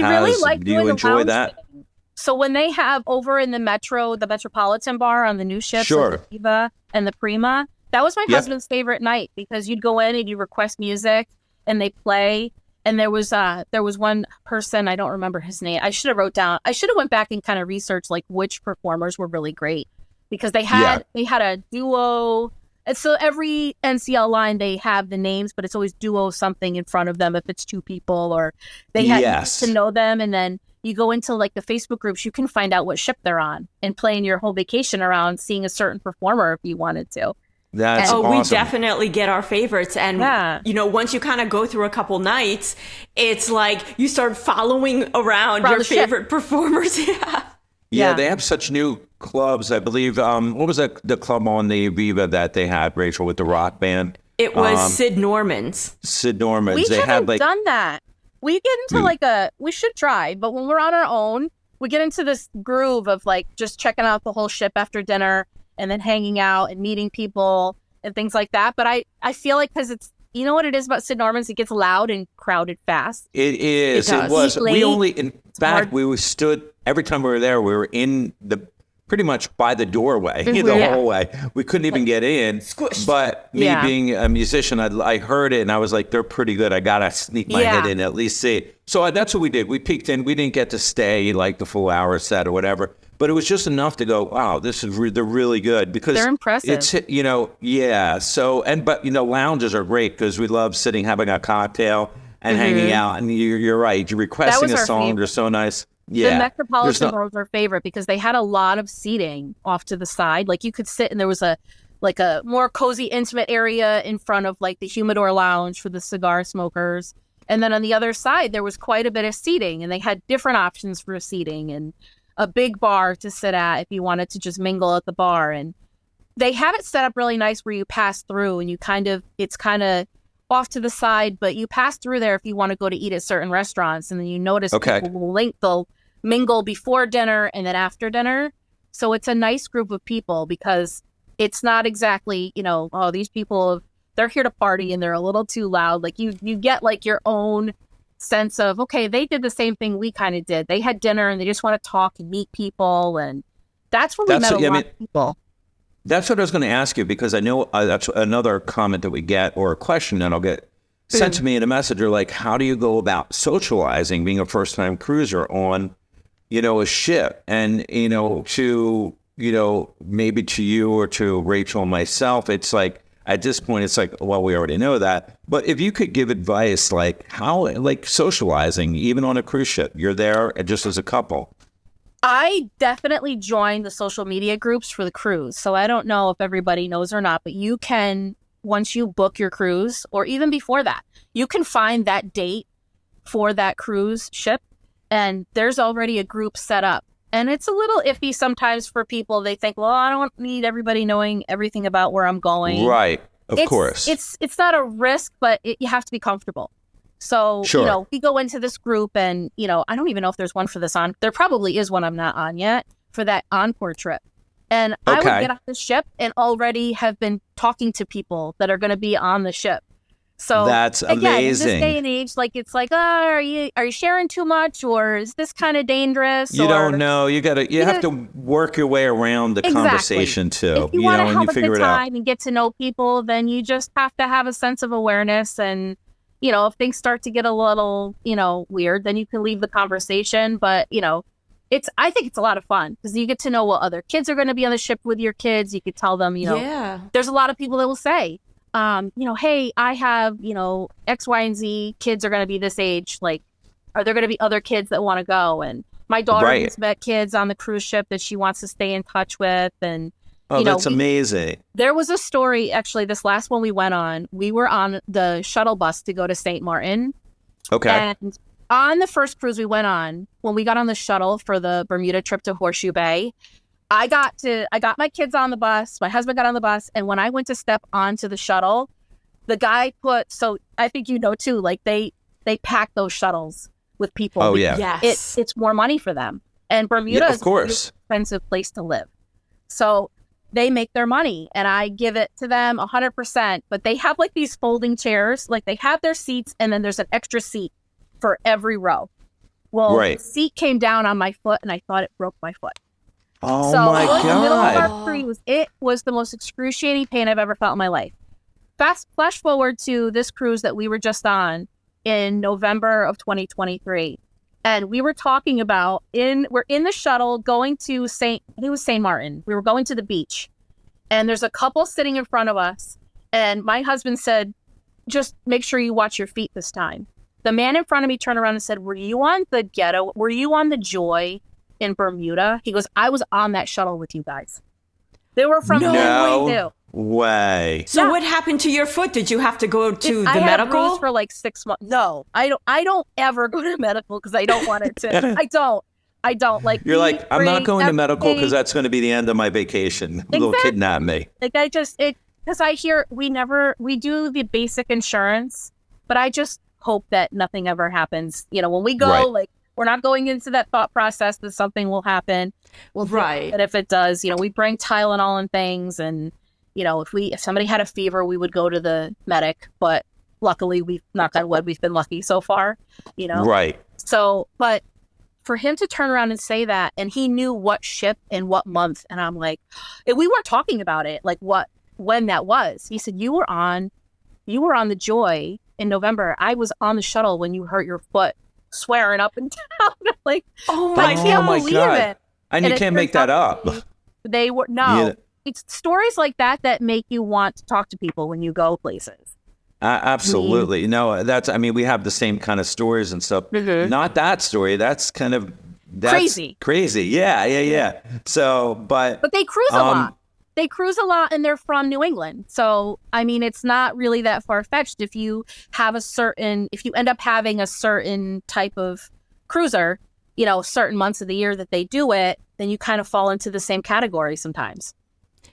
do you enjoy that? Thing. So when they have over in the Metropolitan Bar on the new ships, the Viva and the Prima, that was my husband's favorite night because you'd go in and you request music and they play. And there was one person, I don't remember his name. I should have went back and kind of researched which performers were really great because they had a duo. And so every NCL line, they have the names, but it's always duo something in front of them if it's two people or they had to know them. And then you go into the Facebook groups, you can find out what ship they're on and plan your whole vacation around seeing a certain performer if you wanted to. That's awesome. We definitely get our favorites. And, once you kind of go through a couple nights, it's you start following around your favorite performers. Yeah, they have such new clubs. I believe, what was the club on the Viva that they had, Rachel, with the rock band? It was Sid Norman's. Sid Norman's. We haven't done that. We get into we should try, but when we're on our own, we get into this groove of like just checking out the whole ship after dinner and then hanging out and meeting people and things like that. But I feel like because it's, you know what it is about St. Norman's? It gets loud and crowded fast. It is. It was. We only, in fact, we stood, every time we were there, we were in the, pretty much by the doorway, the hallway. We couldn't even get in. Squished. But me being a musician, I heard it and I was like, they're pretty good. I got to sneak my head in and at least see it. So that's what we did. We peeked in. We didn't get to stay like the full hour set or whatever. But it was just enough to go, wow, this is they're really good because they're impressive. It's, you know, So, but you know, lounges are great because we love sitting, having a cocktail and hanging out. And you're right. You're requesting a song. Favorite. They're so nice. Yeah. The Metropolitan Bars were favorite because they had a lot of seating off to the side. Like you could sit and there was a more cozy, intimate area in front of like the humidor lounge for the cigar smokers. And then on the other side, there was quite a bit of seating and they had different options for seating and a big bar to sit at if you wanted to just mingle at the bar. And they have it set up really nice where you pass through and it's kind of off to the side, but you pass through there if you want to go to eat at certain restaurants. And then you notice people they'll mingle before dinner and then after dinner. So it's a nice group of people because it's not exactly, you know, oh, these people, they're here to party and they're a little too loud. Like you get like your own sense of, okay, they did the same thing we kind of did. They had dinner and they just want to talk and meet people. And that's where we met a lot of people. That's what I was going to ask you because I know that's another comment that we get or a question that I'll get sent to me in a message or like, how do you go about socializing being a first-time cruiser on, you know, a ship? And, you know, to, you know, maybe to you or to Rachel and myself, it's like, at this point, it's like, well, we already know that. But if you could give advice, like how, like socializing, even on a cruise ship, you're there just as a couple. I definitely joined the social media groups for the cruise. So I don't know if everybody knows or not, but you can, once you book your cruise, or even before that, you can find that date for that cruise ship. And there's already a group set up. And it's a little iffy sometimes for people. They think, well, I don't need everybody knowing everything about where I'm going. Right. Of course. It's not a risk, but you have to be comfortable. So, you know, we go into this group and, you know, I don't even know if there's one for this on. There probably is one I'm not on yet for that Encore trip. And I would get off the ship and already have been talking to people that are going to be on the ship. So that's amazing. Again, in this day and age, like it's like, are you sharing too much, or is this kind of dangerous? You don't know. You have to work your way around the conversation too. If you want to have a good time and get to know people, then you just have to have a sense of awareness. And you know, if things start to get a little, you know, weird, then you can leave the conversation. But you know, I think it's a lot of fun because you get to know what other kids are going to be on the ship with your kids. You could tell them, you know, there's a lot of people that will say, you know, hey, I have, you know, X, Y, and Z kids are going to be this age. Like, are there going to be other kids that want to go? And my daughter has met kids on the cruise ship that she wants to stay in touch with. And, you know, that's amazing. There was a story, actually, this last one we went on. We were on the shuttle bus to go to St. Martin. Okay. And on the first cruise we went on, when we got on the shuttle for the Bermuda trip to Horseshoe Bay, I got my kids on the bus, my husband got on the bus, and when I went to step onto the shuttle, the guy so I think you know too, like they pack those shuttles with people. Oh yeah. It's more money for them. And Bermuda is an expensive place to live. So they make their money and I give it to them 100%, but they have like these folding chairs, like they have their seats and then there's an extra seat for every row. Well, the seat came down on my foot and I thought it broke my foot. Oh my God. In the middle of our cruise, it was the most excruciating pain I've ever felt in my life. Flash forward to this cruise that we were just on in November of 2023. And we were talking about, we're in the shuttle going to St. Martin. We were going to the beach. And there's a couple sitting in front of us. And my husband said, just make sure you watch your feet this time. The man in front of me turned around and said, were you on the Joy in Bermuda? He goes, I was on that shuttle with you guys. They were from No way. So what happened to your foot? Did you have to go to the medical? I had bruise for like 6 months. No, I don't ever go to medical because I don't want it to. I don't like. You're like, I'm not going to medical because that's going to be the end of my vacation. They'll kidnap me. Like because I hear we do the basic insurance, but I just hope that nothing ever happens. You know, when we go, like We're not going into that thought process that something will happen. We'll right. But if it does, you know, we bring Tylenol and things, and you know, if somebody had a fever, we would go to the medic. But luckily, we've knock on wood, we've been lucky so far. You know, right. So, but for him to turn around and say that, and he knew what ship and what month, and I'm like, and we weren't talking about it, like when that was. He said, you were on the Joy in November. I was on the shuttle when you hurt your foot, swearing up and down. I'm like, oh my God. It. And you can't make that up. They were It's stories like that make you want to talk to people when you go places. Absolutely. No, we have the same kind of stories and stuff. Mm-hmm. Not that story. That's crazy. Yeah. So, but they cruise a lot. They cruise a lot, and they're from New England. So, I mean, it's not really that far-fetched. If you end up having a certain type of cruiser, you know, certain months of the year that they do it, then you kind of fall into the same category sometimes.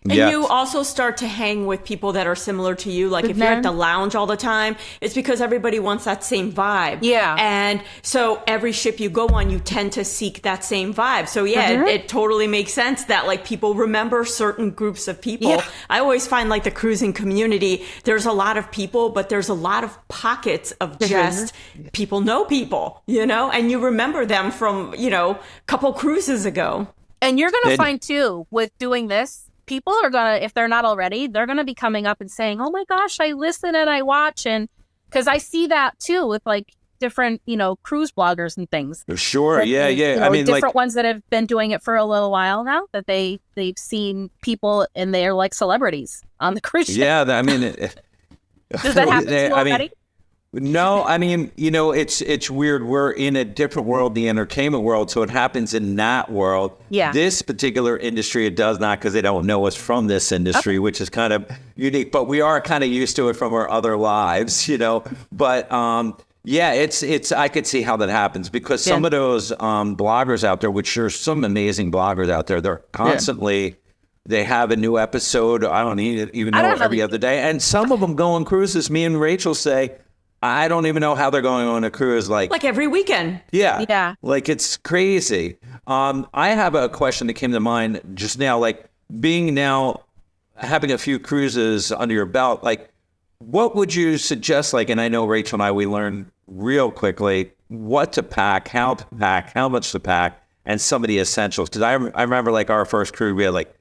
And you also start to hang with people that are similar to you. Like if you're at the lounge all the time, it's because everybody wants that same vibe. Yeah. And so every ship you go on, you tend to seek that same vibe. So it totally makes sense that like people remember certain groups of people. Yeah. I always find like the cruising community, there's a lot of people, but there's a lot of pockets of just people know people, you know, and you remember them from, you know, a couple cruises ago. And you're going to find too, with doing this, people are going to, if they're not already, they're going to be coming up and saying, oh my gosh, I listen and I watch. And because I see that too with like different, you know, cruise bloggers and things. Sure. Yeah. You know, different ones that have been doing it for a little while now, that they've seen people and they're like celebrities on the cruise ship. Yeah. Does that happen to you already? No, I mean, you know, it's weird. We're in a different world, the entertainment world, so it happens in that world. Yeah. This particular industry, it does not, because they don't know us from this industry, which is kind of unique. But we are kind of used to it from our other lives, you know. But it's I could see how that happens, because some of those bloggers out there, which there's some amazing bloggers out there, they're constantly. They have a new episode. I don't even know every other day, and some of them go on cruises. Me and Rachel say, I don't even know how they're going on a cruise like every weekend. Yeah. Like it's crazy. I have a question that came to mind just now, like having a few cruises under your belt, like what would you suggest? Like, and I know Rachel and I, we learned real quickly what to pack, how to pack, how much to pack, and some of the essentials. Because I remember like our first cruise, we had like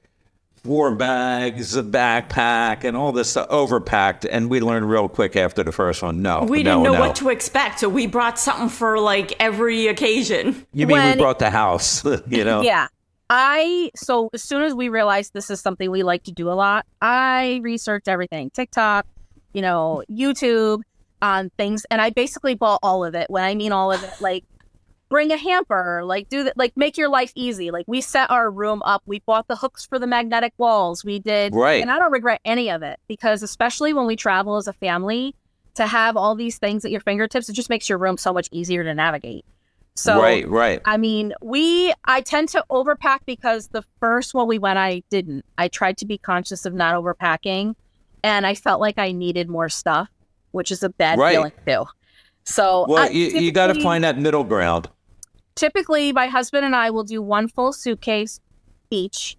4 bags, a backpack, and all this stuff overpacked. And we learned real quick after the first one, we didn't know what to expect. So we brought something for like every occasion. You mean we brought the house, you know? Yeah. So as soon as we realized this is something we like to do a lot, I researched everything, TikTok, you know, YouTube, on things. And I basically bought all of it. When I mean all of it, like, bring a hamper, like do that, like make your life easy. Like we set our room up. We bought the hooks for the magnetic walls. We did. Right. And I don't regret any of it, because especially when we travel as a family, to have all these things at your fingertips, it just makes your room so much easier to navigate. So, right. I mean, I tend to overpack, because the first one we went, I didn't. I tried to be conscious of not overpacking, and I felt like I needed more stuff, which is a bad feeling too. So you got to find that middle ground. Typically, my husband and I will do 1 full suitcase each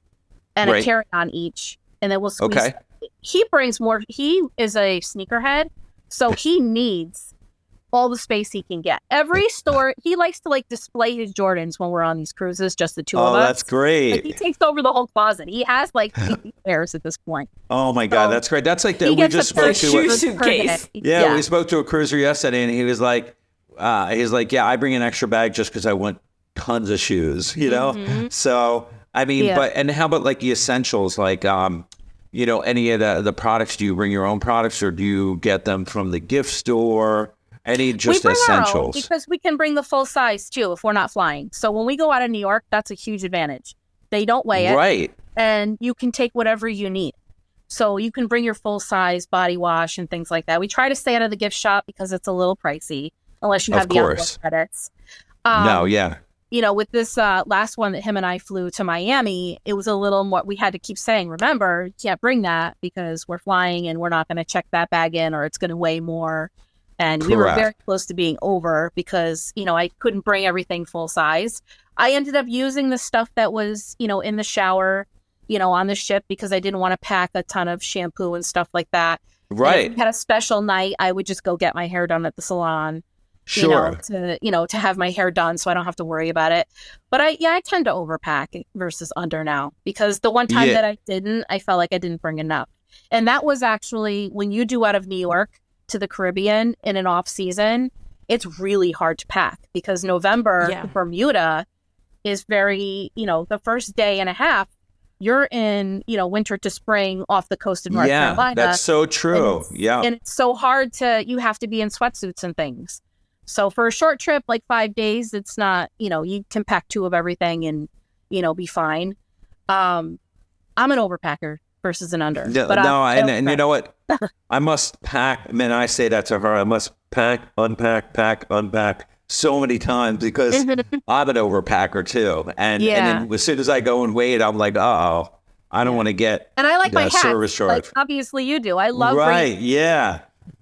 and a carry-on each, and then we'll squeeze. Okay. He brings more. He is a sneakerhead, so he needs all the space he can get. Every store, he likes to like display his Jordans when we're on these cruises, just the two of us. Oh, that's great. Like, he takes over the whole closet. He has like 50 pairs at this point. Oh my God, that's great. That's like we just spoke to a suitcase. Yeah, we spoke to a cruiser yesterday, and he was like, yeah, I bring an extra bag just because I want tons of shoes, you know? Mm-hmm. So, I mean, and how about like the essentials? Like, you know, any of the products, do you bring your own products, or do you get them from the gift store? Any just essentials? Because we can bring the full size too if we're not flying. So when we go out of New York, that's a huge advantage. They don't weigh it. Right. And you can take whatever you need. So you can bring your full size body wash and things like that. We try to stay out of the gift shop because it's a little pricey, unless you have the onboard credits. You know, with this last one that him and I flew to Miami, it was a little more, we had to keep saying, remember, you can't bring that because we're flying and we're not going to check that bag in, or it's going to weigh more. And we were very close to being over because, I couldn't bring everything full size. I ended up using the stuff that was, in the shower, on the ship because I didn't want to pack a ton of shampoo and stuff like that. Right. And if we had a special night, I would just go get my hair done at the salon. Sure. To have my hair done so I don't have to worry about it. But I tend to overpack versus under now because the one time that I didn't, I felt like I didn't bring enough. And that was actually when you do out of New York to the Caribbean in an off season, it's really hard to pack because November, Bermuda is very, the first day and a half, you're in, winter to spring off the coast of North Carolina. Yeah, that's so true. And it's so hard you have to be in sweatsuits and things. So for a short trip, like 5 days, it's not, you can pack 2 of everything and, be fine. I'm an overpacker versus an under. And you know what? I must pack. I mean, I say that to her. I must pack, unpack so many times because I'm an overpacker too. And then as soon as I go and wait, I'm like, I don't want to get and I like my hats. Service charge. Like, obviously you do. I love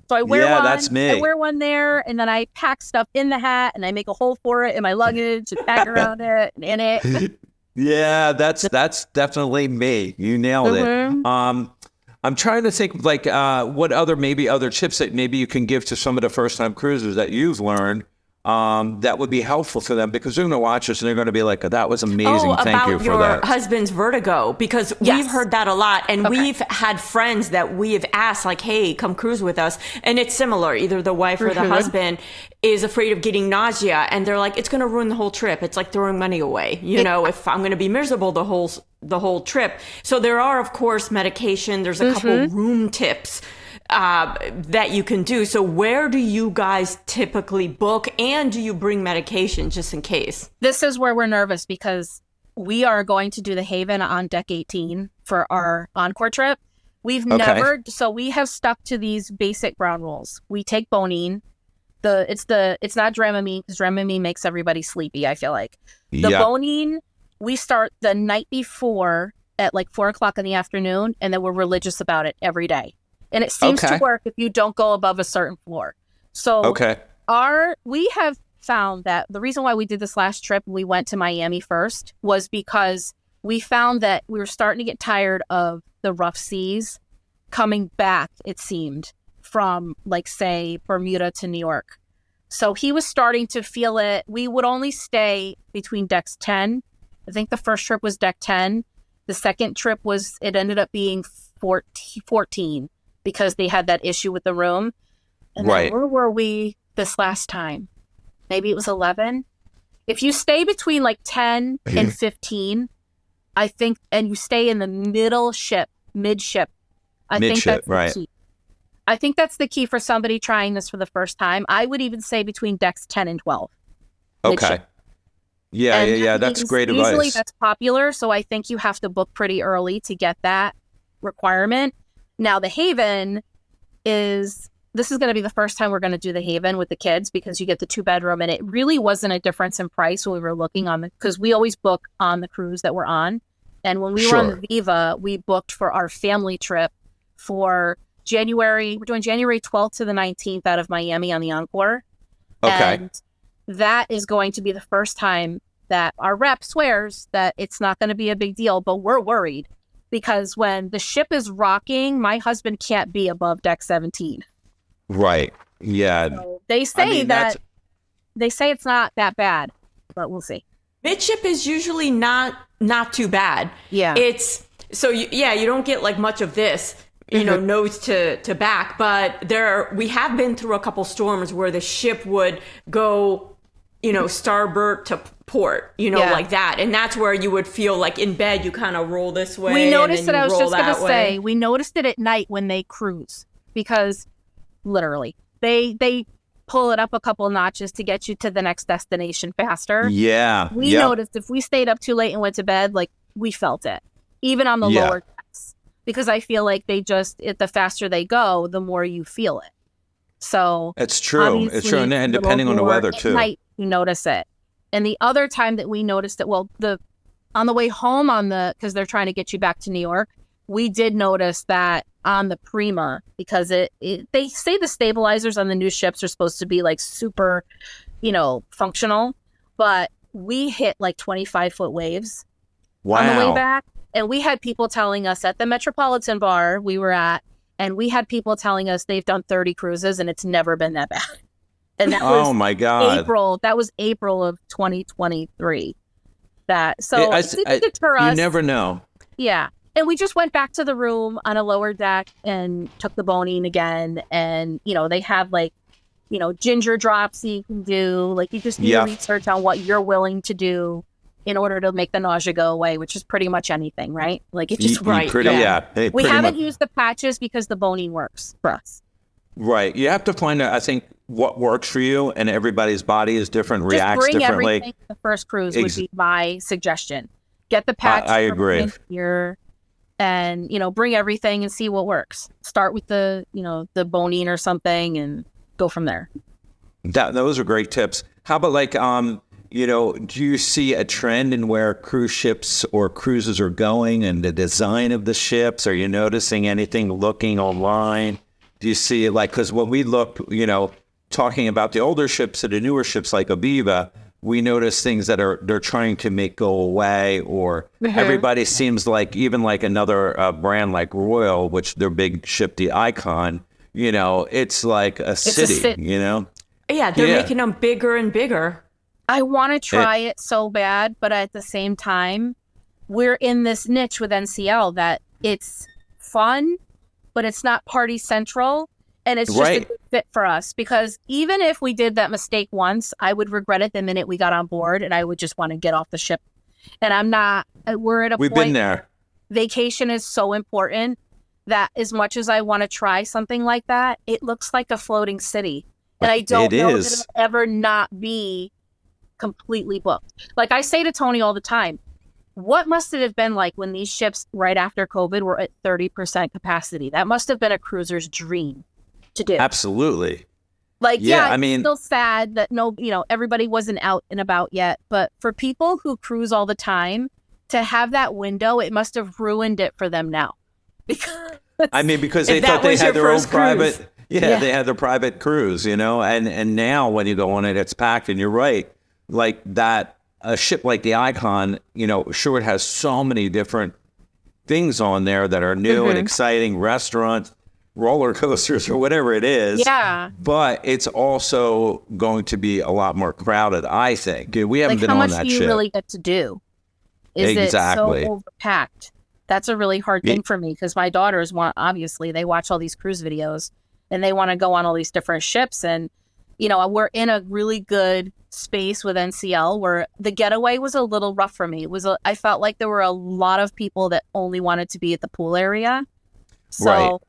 So I wear one. That's me. I wear one there, and then I pack stuff in the hat, and I make a hole for it in my luggage, and pack around it, and in it. Yeah, that's definitely me. You nailed it. I'm trying to think what other tips that maybe you can give to some of the first time cruisers that you've learned that would be helpful to them because they're going to watch us and they're going to be like, that was amazing. Thank you for that. About your husband's vertigo, because we've heard that a lot. And we've had friends that we have asked like, hey, come cruise with us. And it's similar. Either the wife or the husband is afraid of getting nausea. And they're like, it's going to ruin the whole trip. It's like throwing money away. If I'm going to be miserable the whole trip. So there are, of course, medication. There's a couple room tips that you can do. So where do you guys typically book, and do you bring medication just in case? This is where we're nervous because we are going to do the Haven on deck 18 for our Encore trip. We've never, so we have stuck to these basic ground rules. We take Bonine. It's not Dramamine because Dramamine makes everybody sleepy, I feel like. The Bonine, we start the night before at like 4:00 in the afternoon, and then we're religious about it every day. And it seems to work if you don't go above a certain floor. So we have found that the reason why we did this last trip, we went to Miami first, was because we found that we were starting to get tired of the rough seas coming back, it seemed, from like, say, Bermuda to New York. So he was starting to feel it. We would only stay between decks 10. I think the first trip was deck 10. The second trip it ended up being 14. Because they had that issue with the room. And then where were we this last time? Maybe it was 11. If you stay between like 10 and 15, I think, and you stay in the midship, I think that's the key. I think that's the key for somebody trying this for the first time. I would even say between decks 10 and 12. Okay. Midship. Yeah. That's great advice. Usually that's popular. So I think you have to book pretty early to get that requirement. Now, the Haven this is going to be the first time we're going to do the Haven with the kids because you get the 2-bedroom, and it really wasn't a difference in price when we were looking on because we always book on the cruise that we're on. And when we were on the Viva, we booked for our family trip for January. We're doing January 12th to the 19th out of Miami on the Encore. Okay. And that is going to be the first time that our rep swears that it's not going to be a big deal, but we're worried. Because when the ship is rocking, my husband can't be above deck 17. Right. Yeah. So they say they say it's not that bad, but we'll see. Midship is usually not too bad. Yeah. It's so you don't get like much of this, nose to back, but we have been through a couple storms where the ship would go, starboard to port, like that. And that's where you would feel like in bed, you kind of roll this way. We noticed it. I was just going to say, we noticed it at night when they cruise because literally they pull it up a couple notches to get you to the next destination faster. Yeah. We noticed if we stayed up too late and went to bed, like we felt it, even on the lower decks, because I feel like the faster they go, the more you feel it. So it's true. It's true. And depending on the weather too. At night, you notice it. And the other time that we noticed it, on the way home because they're trying to get you back to New York, we did notice that on the Prima because they say the stabilizers on the new ships are supposed to be like super, functional, but we hit like 25-foot waves on the way back. And we had people telling us at the Metropolitan Bar we were at, and we had people telling us they've done 30 cruises and it's never been that bad. And that was my God. April. That was April of 2023. It deter us. You never know. Yeah. And we just went back to the room on a lower deck and took the boning again. And, they have ginger drops you can do. Like you just need to research on what you're willing to do in order to make the nausea go away, which is pretty much anything, right? Like it's just right. We haven't used the patches because the boning works for us. Right. You have to find out, I think, what works for you, and everybody's body is different, reacts differently. Just bring everything to the first cruise would be my suggestion. Get the patch. I agree. Here and, bring everything and see what works. Start with the boning or something and go from there. Those are great tips. How about do you see a trend in where cruise ships or cruises are going and the design of the ships? Are you noticing anything looking online? Do you see because when we look, talking about the older ships and the newer ships like a Viva, we notice things that they're trying to make go away, or everybody seems like, even like another brand like Royal, which their big ship, the Icon, it's like a city, Yeah, they're making them bigger and bigger. I want to try it so bad, but at the same time, we're in this niche with NCL that it's fun, but it's not party central, and it's just a good fit for us. Because even if we did that mistake once, I would regret it the minute we got on board, and I would just want to get off the ship. And I'm not. We're at a point. We've been there. Vacation is so important that as much as I want to try something like that, it looks like a floating city, and I don't know that it'll ever not be completely booked. Like I say to Tony all the time, what must it have been like when these ships right after COVID were at 30% capacity? That must have been a cruiser's dream to do. Absolutely. It's still sad that everybody wasn't out and about yet, but for people who cruise all the time, to have that window, it must have ruined it for them now. Because they thought they had their own private, they had their private cruise, and now when you go on it, it's packed, and you're right. Like that, a ship like the Icon, sure, it has so many different things on there that are new and exciting, restaurants, roller coasters, or whatever it is. Yeah. But it's also going to be a lot more crowded, I think. We haven't been on that ship. How much do you really get to do? Is it so overpacked? That's a really hard thing for me, because my daughters they watch all these cruise videos and they want to go on all these different ships. And, we're in a really good space with NCL where the Getaway was a little rough for me. I felt like there were a lot of people that only wanted to be at the pool area. So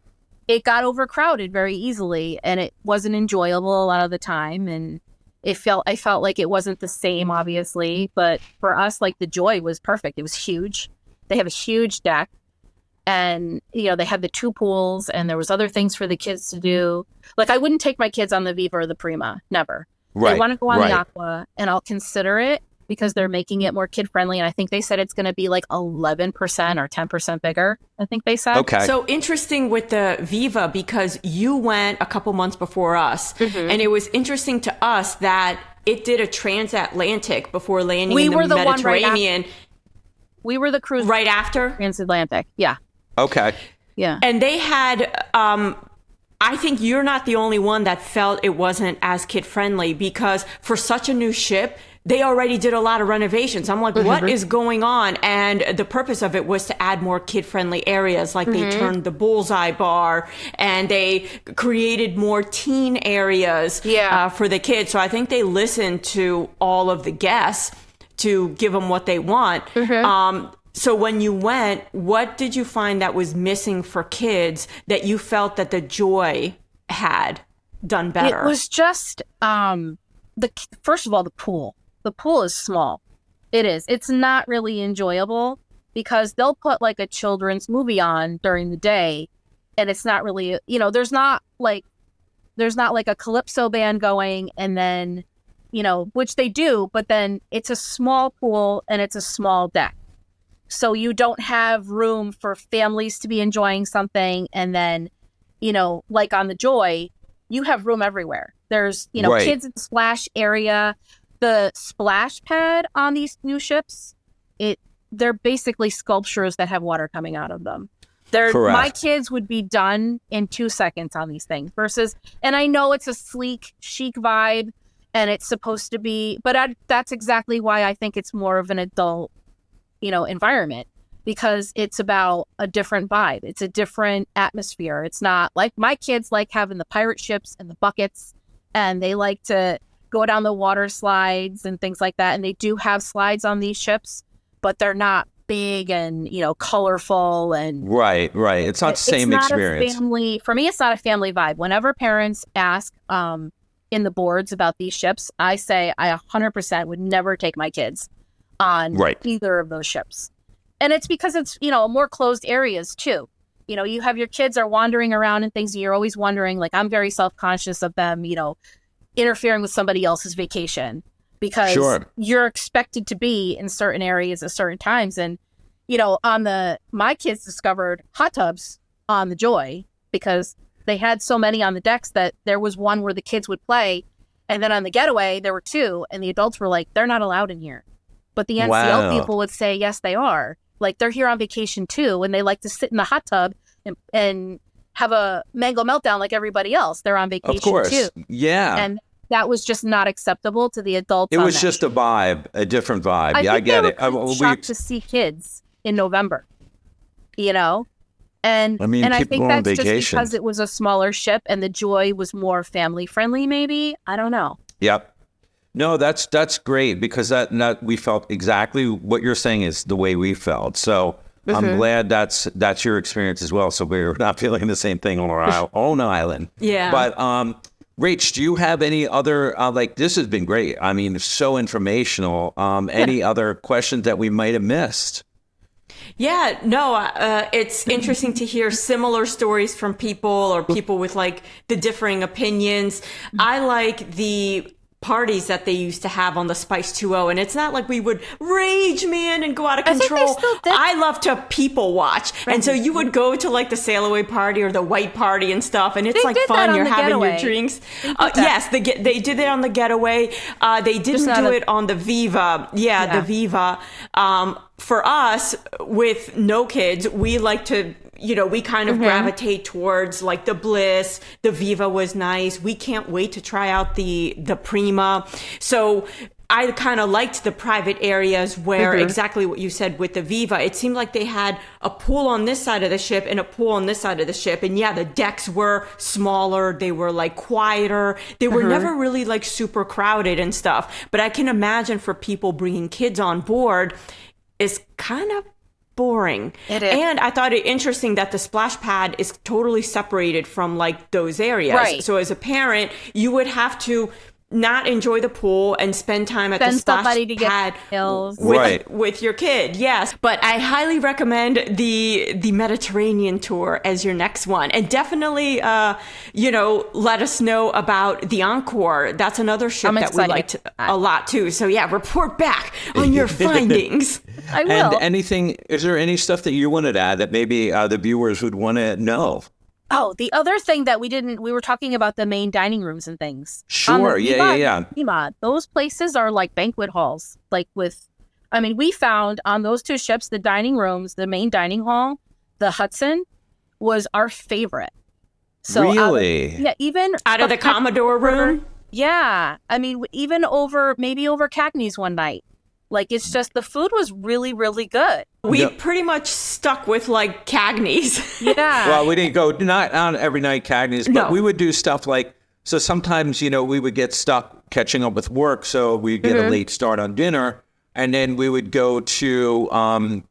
it got overcrowded very easily, and it wasn't enjoyable a lot of the time. And I felt like it wasn't the same, obviously, but for us, like the Joy was perfect. It was huge. They have a huge deck, and, they had the 2 pools, and there was other things for the kids to do. Like I wouldn't take my kids on the Viva or the Prima, never. They want to go on the Aqua, and I'll consider it because they're making it more kid-friendly. And I think they said it's going to be like 11% or 10% bigger, I think they said. Okay. So interesting with the Viva, because you went a couple months before us. And it was interesting to us that it did a transatlantic before landing in the Mediterranean. We were the cruise right after transatlantic. Yeah. Okay. Yeah. And they had... I think you're not the only one that felt it wasn't as kid-friendly, because for such a new ship, they already did a lot of renovations. I'm like, what is going on? And the purpose of it was to add more kid-friendly areas. Like they turned the bullseye bar, and they created more teen areas for the kids. So I think they listened to all of the guests to give them what they want. So when you went, what did you find that was missing for kids that you felt that the Joy had done better? It was just, first of all, the pool. The pool is small. It is. It's not really enjoyable because they'll put like a children's movie on during the day, and it's not really, there's not like a Calypso band going, and then, which they do, but then it's a small pool and it's a small deck. So you don't have room for families to be enjoying something. And then, like on the Joy, you have room everywhere. There's, kids in the splash area. The splash pad on these new ships, they're basically sculptures that have water coming out of them. My kids would be done in 2 seconds on these things and I know it's a sleek, chic vibe and it's supposed to be, but that's exactly why I think it's more of an adult, environment, because it's about a different vibe. It's a different atmosphere. It's not like my kids like having the pirate ships and the buckets, and they like to go down the water slides and things like that. And they do have slides on these ships, but they're not big and, colorful and right. It's not the same experience. For me, it's not a family vibe. Whenever parents ask in the boards about these ships, I say I 100% would never take my kids on either of those ships. And it's because it's, more closed areas too. You have your kids are wandering around and things, and you're always wondering, like, I'm very self-conscious of them, interfering with somebody else's vacation, because you're expected to be in certain areas at certain times. And, my kids discovered hot tubs on the Joy because they had so many on the decks that there was one where the kids would play. And then on the Getaway, there were two, and the adults were like, they're not allowed in here. But the NCL people would say, yes, they are. Like, they're here on vacation too, and they like to sit in the hot tub and have a mango meltdown like everybody else. They're on vacation too. Yeah. And that was just not acceptable to the adults. It was just a vibe, a different vibe. I get it. I was shocked to see kids in November, And I think that's just because it was a smaller ship and the Joy was more family friendly, maybe. I don't know. Yep. No, that's great, because that we felt exactly what you're saying is the way we felt. So I'm glad that's your experience as well. So we're not feeling the same thing on our own island. Yeah. But Rach, do you have any other this has been great. I mean, so informational. Any other questions that we might have missed? Yeah, no, it's interesting to hear similar stories from people, or people with like the differing opinions. I like the parties that they used to have on the Spice 2.0, and it's not like we would rage, man, and go out of control. I love to people watch, and so you would go to like the sail away party or the white party and stuff, and it's like fun. You're having your drinks. Yes, they did it on the Getaway. They didn't do it on the Viva. Yeah, the Viva. For us, with no kids, we like to, we kind of gravitate towards like the Bliss. The Viva was nice. We can't wait to try out the Prima. So I kind of liked the private areas where exactly what you said with the Viva. It seemed like they had a pool on this side of the ship and a pool on this side of the ship. And yeah, the decks were smaller. They were like quieter. They were never really like super crowded and stuff. But I can imagine for people bringing kids on board, is kind of boring. It is. And I thought it interesting that the splash pad is totally separated from like those areas. Right. So as a parent, you would have to not enjoy the pool and spend time at the splash pad with your kid. Yes. But I highly recommend the Mediterranean tour as your next one. And definitely, let us know about the Encore. That's another ship that we liked a lot too. So yeah, report back on your findings. I will. And is there any stuff that you wanted to add that maybe the viewers would want to know? Oh, the other thing that we were talking about the main dining rooms and things. Sure. Yeah. Prima, those places are like banquet halls. We found on those two ships, the dining rooms, the main dining hall, the Hudson was our favorite. So really? Even out of the Commodore room. Yeah. Even over Cagney's one night. Like, it's just, the food was really, really good. We pretty much stuck with, like, Cagney's. Yeah. Well, we didn't go, not on every night Cagney's, but we would do stuff like, so sometimes, we would get stuck catching up with work, so we'd get a late start on dinner, and then we would go to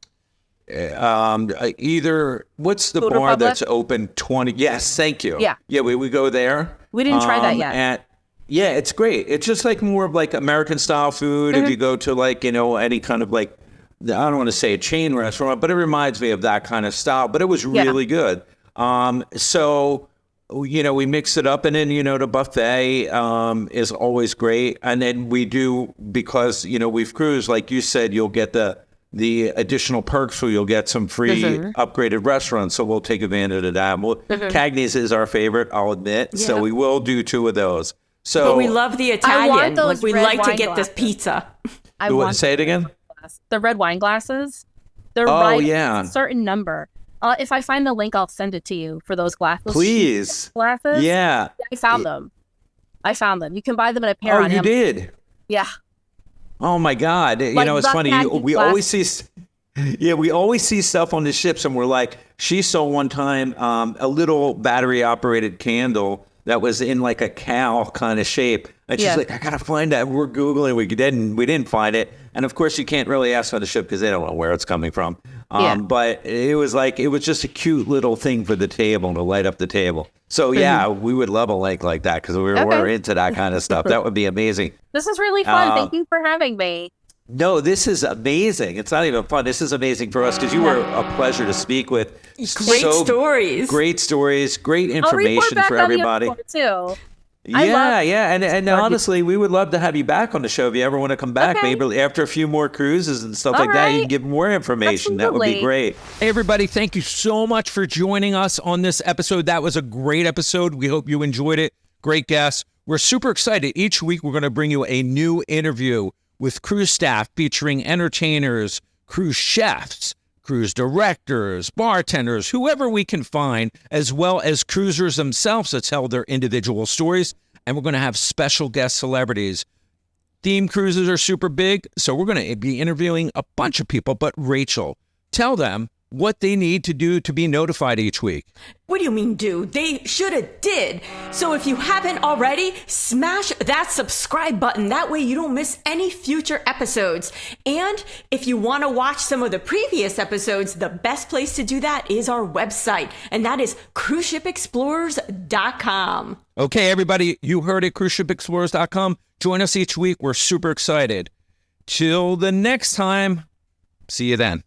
either, what's the Food bar Republic? that's open 20, yes, thank you. Yeah. Yeah, we would go there. We didn't try that yet. Yeah, it's great. It's just like more of like American style food. If you go to like, any kind of like, I don't want to say a chain restaurant, but it reminds me of that kind of style. But it was really good. So, we mix it up, and then, the buffet is always great. And then we do, because, we've cruised, like you said, you'll get the the additional perks where you'll get some free upgraded restaurants. So we'll take advantage of that. Cagney's is our favorite, I'll admit. Yeah. So we will do 2 of those. So but we love the Italian. Like we like to get this pizza. Say it again? The red wine glasses. They're a certain number. If I find the link, I'll send it to you for those glasses. Please. Glasses? Yeah. I found them. You can buy them in a pair on Amazon. Oh, you did? Yeah. Oh, my God. It's funny. We always see stuff on the ships, and we're like, she saw one time a little battery-operated candle that was in like a cow kind of shape. And she's like, I got to find that. We're Googling. We didn't find it. And of course, you can't really ask on the ship because they don't know where it's coming from. But it was just a cute little thing for the table to light up the table. So we would love a link like that because we're into that kind of stuff. That would be amazing. This is really fun. Thank you for having me. No, this is amazing. It's not even fun. This is amazing for us because you were a pleasure to speak with. Great stories. Great information for everybody. Too. Yeah. And honestly, we would love to have you back on the show if you ever want to come back. Maybe after a few more cruises and stuff like that, you can give more information. Absolutely. That would be great. Hey, everybody, thank you so much for joining us on this episode. That was a great episode. We hope you enjoyed it. Great guests. We're super excited. Each week, we're going to bring you a new interview with cruise staff featuring entertainers, cruise chefs, cruise directors, bartenders, whoever we can find, as well as cruisers themselves that tell their individual stories. And we're going to have special guest celebrities. Theme cruises are super big, so we're going to be interviewing a bunch of people. But Rachel, tell them what they need to do to be notified each week. What do you mean do? They should have did. So if you haven't already, smash that subscribe button. That way you don't miss any future episodes. And if you want to watch some of the previous episodes, the best place to do that is our website. And that is cruiseshipexplorers.com. Okay, everybody, you heard it, cruiseshipexplorers.com. Join us each week. We're super excited. Till the next time, see you then.